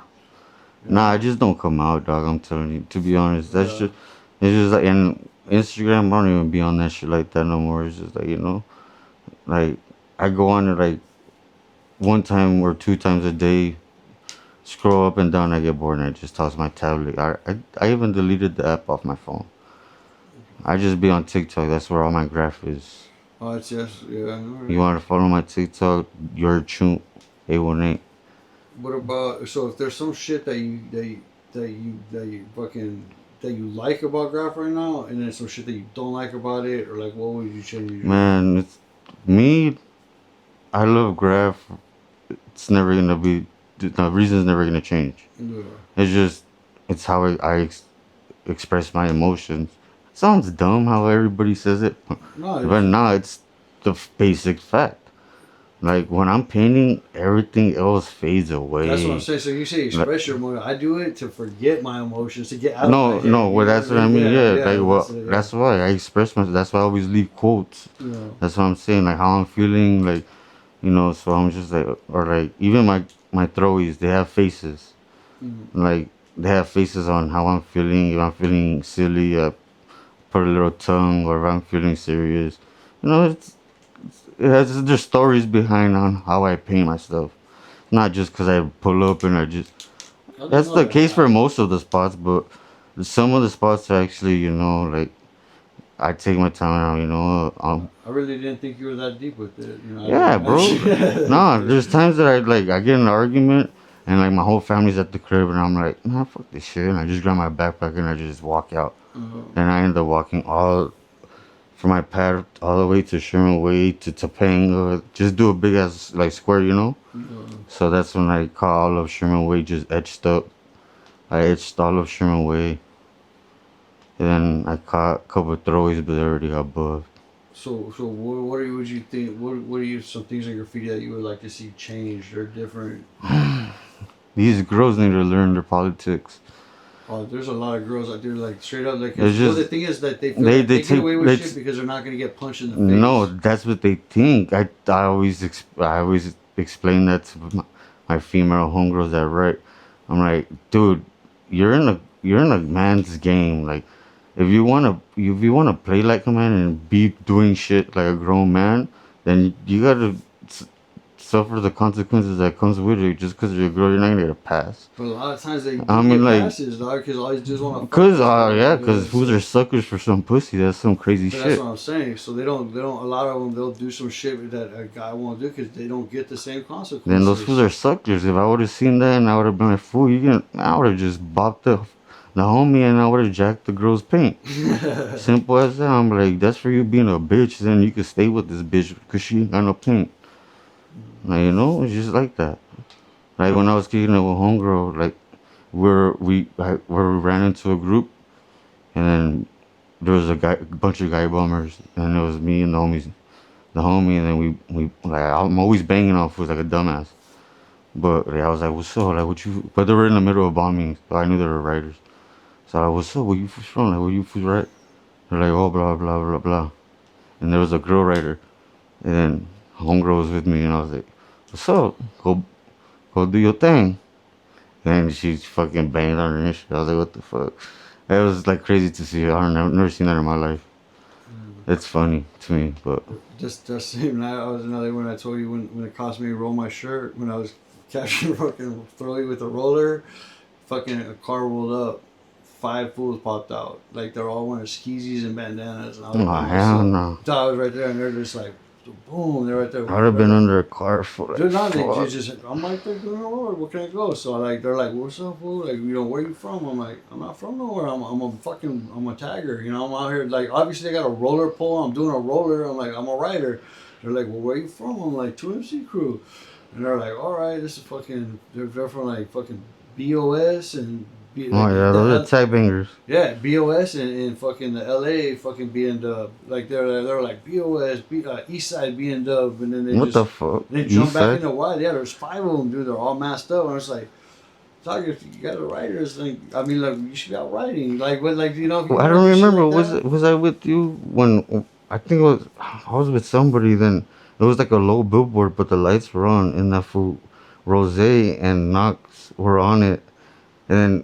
I just don't come out, dog. I'm telling you. To be honest, it's just like in Instagram. I don't even be on that shit like that no more. It's just like like I go on it like one time or two times a day. Scroll up and down, I get bored and I just toss my tablet. I even deleted the app off my phone. I just be on TikTok. That's where all my graph is. Oh, it's yeah. You want to follow my TikTok? Your Chunk 818. What about if there's some shit that you like about graph right now, and then some shit that you don't like about it, or like what would you change? Man, it's me. I love graph. It's never gonna be. The reason's never gonna change. Yeah. It's how I express my emotions. It sounds dumb how everybody says it, but no, it's the basic fact. Like when I'm painting, everything else fades away. That's what I'm saying. So you say express your emotion. I do it to forget my emotions, to get out. That's what I mean. That's why I express myself. That's why I always leave quotes. Yeah. That's what I'm saying. Like how I'm feeling. Like so I'm just like, or like even my throwies, they have faces. Mm-hmm. Like they have faces on how I'm feeling. If I'm feeling silly, I put a little tongue, or if I'm feeling serious, there's stories behind on how I paint my stuff. Not just because I pull up and I just. That's the case for most of the spots, but some of the spots are actually, like, I take my time out, I really didn't think you were that deep with it. Yeah, bro. No, there's times that I get in an argument and like my whole family's at the crib and I'm like, nah, fuck this shit. And I just grab my backpack and I just walk out. Mm-hmm. And I end up walking all from my pad all the way to Sherman Way to Topanga. Just do a big ass square, Mm-hmm. So that's when I call all of Sherman Way just etched up. I etched all of Sherman Way. And then I caught a couple of throwaways, but they already got buffed. So what would you think? What are some things on your feet that you would like to see changed or different? These girls need to learn their politics. Oh, there's a lot of girls out there straight up the thing is that they feel they get away with shit because they're not gonna get punched in the face. No, that's what they think. I always explain that to my female homegirls that write. I'm like, dude, you're in a man's game. Like, if you wanna play like a man and be doing shit like a grown man, then you gotta suffer the consequences that comes with it. Just because you're a girl, you're not gonna get a pass. But a lot of times they get passes, dog, because all they just want to. Because fools are suckers for some pussy. That's some crazy shit. That's what I'm saying. So they don't. A lot of them, they'll do some shit that a guy won't do because they don't get the same consequences. Then those fools are suckers. If I would have seen that and I would have been like, fool, I would have just bopped the homie and I would have jacked the girl's paint. Simple as that. I'm like, that's for you being a bitch. Then you can stay with this bitch because she ain't got no paint. Like, you know, it's just like that. Like when I was kicking it with homegirl, like where we ran into a group, and then there was a bunch of guy bummers, and it was me and the homie, and then we like I'm always banging on fools like a dumbass. But like, I was like, what's up? Like, what you? But they were in the middle of bombing, so I knew they were writers. So I was like, what's up? Where you fools from? Like, where you fools right? They're like, oh, blah blah blah blah. And there was a girl writer, and then homegirl was with me, and I was like, what's up? Go do your thing. And she fucking banged on her and shit. I was like, what the fuck? It was like crazy to see. I've never seen that in my life. It's funny to me, but Just same night, I was another one I told you when it cost me to roll my shirt when I was catching fucking throwing with a roller, fucking a car rolled up, 5 fools popped out, like they're all wearing skeezies and bandanas, and I was oh by hell myself. no. So I was right there, and they're just like, boom, they're right there. I'd have been under a car for like They're not. They fuck. just. I'm like, they're doing a roller. Where can I go? So like, they're like, what's up, fool? Like, you know, where you from? I'm like, I'm not from nowhere. I'm a tagger. You know, I'm out here. Like, obviously, I got a roller pole. I'm doing a roller. I'm like, I'm a rider. They're like, well, where you from? I'm like, 2MC crew. And they're like, all right, this is fucking. They're from like fucking BOS and. Oh yeah, those are tag bangers. Yeah, BOS and fucking the LA fucking being dub. Like they're like BOS, East Side being dub, and then What the fuck? they jump East back side? into wide. Yeah, there's 5 of them, dude. They're all masked up, and it's like, talk if you got a writers, like I mean, like you should be out writing, like what, like you know. If you Well, I wanna don't do shit remember. like that. Was I with you when I think it was I was with somebody then. It was like a low billboard, but the lights were on, and that fool Rose and Knox were on it, and then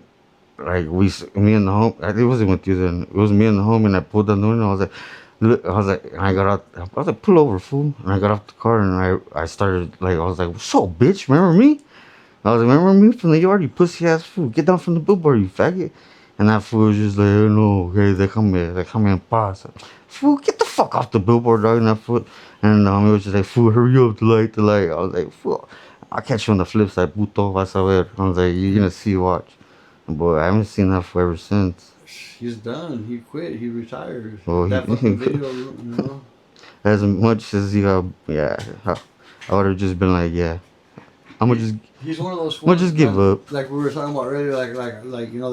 like me and the home. It wasn't with you then. It was me and the home, and I pulled down the window. I was like, look. I was like, and I got out. I was like, pull over, fool. And I got off the car, and I started like I was like, so bitch, remember me? I was like, remember me from the yard, you pussy ass fool. Get down from the billboard, you faggot. And that fool was just like, oh no, okay, they come in pass. Fool, get the fuck off the billboard, dog, and that fool. And it was just like, fool, hurry up, the light. I was like, fool, I'll catch you on the flip side, puto, vas a ver. I was like, you're gonna see, watch. Boy, I haven't seen that fool ever since. He's done. He quit. He retired. Well, That fucking video, you know. as much as he got, yeah, I would have just been like, yeah, I'm gonna just, He's one of those I'm gonna fools just give that, up. like we were talking about earlier, like you know,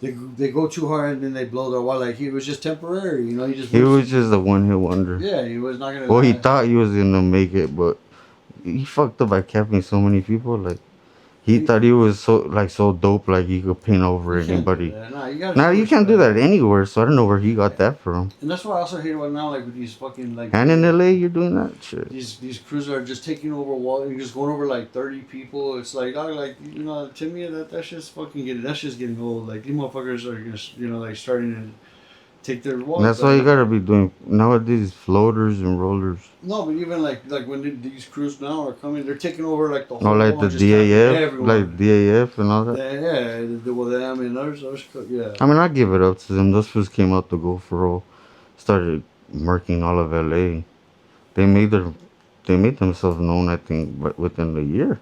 they go too hard and then they blow their wad. Like he was just temporary, you know. He just He was just a one hit wonder. yeah, he was not gonna. Well, he die. thought he was gonna make it, but he fucked up by capping so many people. Like he thought he was so dope, like he could paint over You can't do anybody. that. Nah, you gotta Now show you can't do respect. that anywhere, so I don't know where he got that from. And that's why I also hate about now, like with these fucking like And in LA, you're doing that shit. these crews are just taking over wall. You're just going over like 30 people. It's like, dog, like you know, to me that shit's fucking getting that shit's getting old. Like these motherfuckers are just you know like starting to take their walls. And that's why you gotta be doing nowadays floaters and rollers. No, but even like when these crews now are coming, they're taking over like the whole Or like wall the and just tapping DAF, everyone. like DAF and all that. Yeah, well, them and others, yeah. I mean, I give it up to them. Those fools came out to go for all, started murking all of LA. They made their, they made themselves known. I think, but within the year.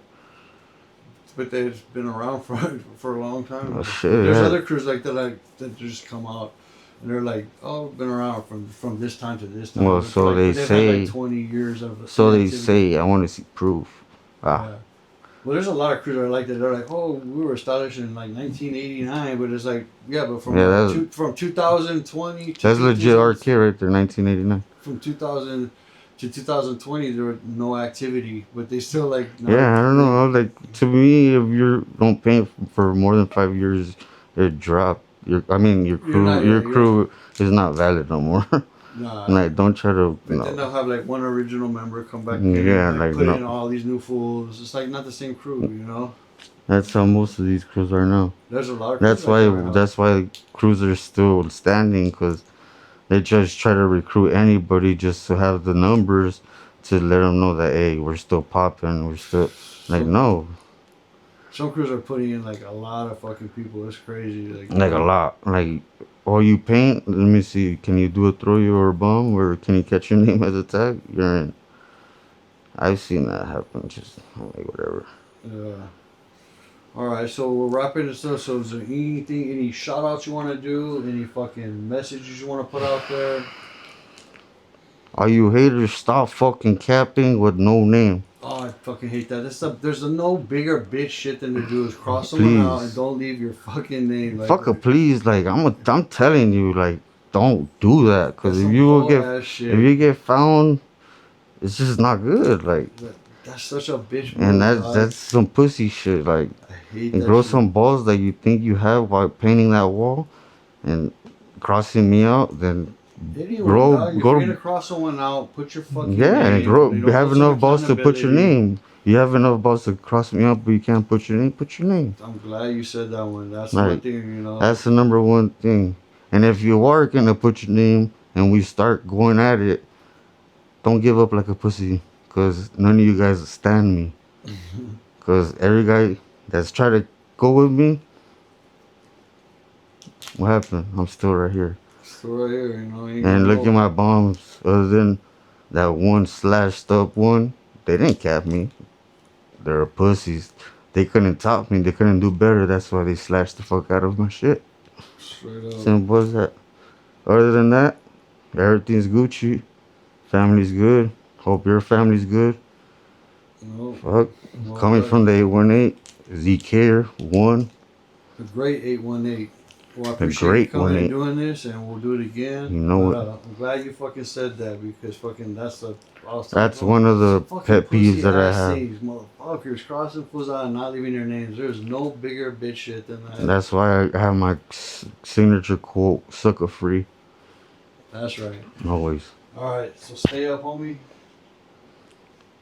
But they've been around for a long time. Oh, shit, There's yeah. other crews like that just come out. And they're like, oh, been around from this time to this time. Well, It's so like, they they've say- had like 20 years of. So they activity. say. I want to see proof. Ah, Yeah. Well, there's a lot of crews that are like that. They're like, oh, we were established in like 1989, but it's like, yeah, but from Yeah, that's- from 2020 to that's legit 2000 arcade right there, 1989. From 2000 to 2020, there was no activity, but they still like. Yeah, I don't know. Like to me, if you don't paint for more than 5 years, it dropped. Your crew, not- your you're- crew is not valid no more. Nah. Like, don't try to. But then No. they'll have like one original member come back. Yeah, and, like, put no. in all these new fools. It's like not the same crew, you know. That's how most of these crews are now. There's a lot of. That's crews like that why. now. That's why crews are still standing, because they just try to recruit anybody just to have the numbers to let them know that hey, we're still popping. We're still like no, Some crews are putting in like a lot of fucking people. It's crazy. like a lot. Like, oh, you paint. Let me see. Can you do a throw you or a bomb, or can you catch your name as a tag? You're in. I've seen that happen. Just like whatever. Yeah. All right, so we're wrapping this up. So is there any shout outs you want to do? Any fucking messages you want to put out there? All you haters, stop fucking capping with no name. Oh, I fucking hate that. There's no bigger bitch shit than to do is cross someone out and don't leave your fucking name. Like, Fuck a please, like I'm telling you, like don't do that, cause that's if some you will bull get ass shit. if you get found, it's just not good. Like, That's such a bitch and move, dog. that's some pussy shit. Like, I hate and that grow shit. some balls that you think you have while painting that wall, and crossing me out. Then Anyone, grow, dog. If go you're to gonna cross someone out, put your fucking yeah, and name. grow. You know, Have put some enough balls to put your accountability. name. You have enough balls to cross me out, but you can't put your name. Put your name. I'm glad you said that one. That's Like, one thing, you know. that's the number one thing. And if you are gonna put your name and we start going at it, don't give up like a pussy, cause none of you guys stand me. Cause every guy that's tried to go with me, what happened? I'm still right here. Still right here, you know. Ain't And going look at my nowhere. bombs. Other than that one slashed up one, they didn't cap me. They're pussies. They couldn't top me. They couldn't do better. That's why they slashed the fuck out of my shit. Straight up. Simple as that. Other than that, everything's Gucci. Family's good. Hope your family's good. No, Fuck. well, Coming from the 818, ZK 1, the great 818. Well, I the appreciate you great coming and 18. doing this, and we'll do it again. You know But what? I'm glad you fucking said that because fucking that's the. That's one of the pet peeves that I have. Things, motherfuckers crossing fools out and not leaving their names. There's no bigger bitch shit than that. That's why I have my signature quote, sucker free. That's right. Always. All right, so stay up, homie.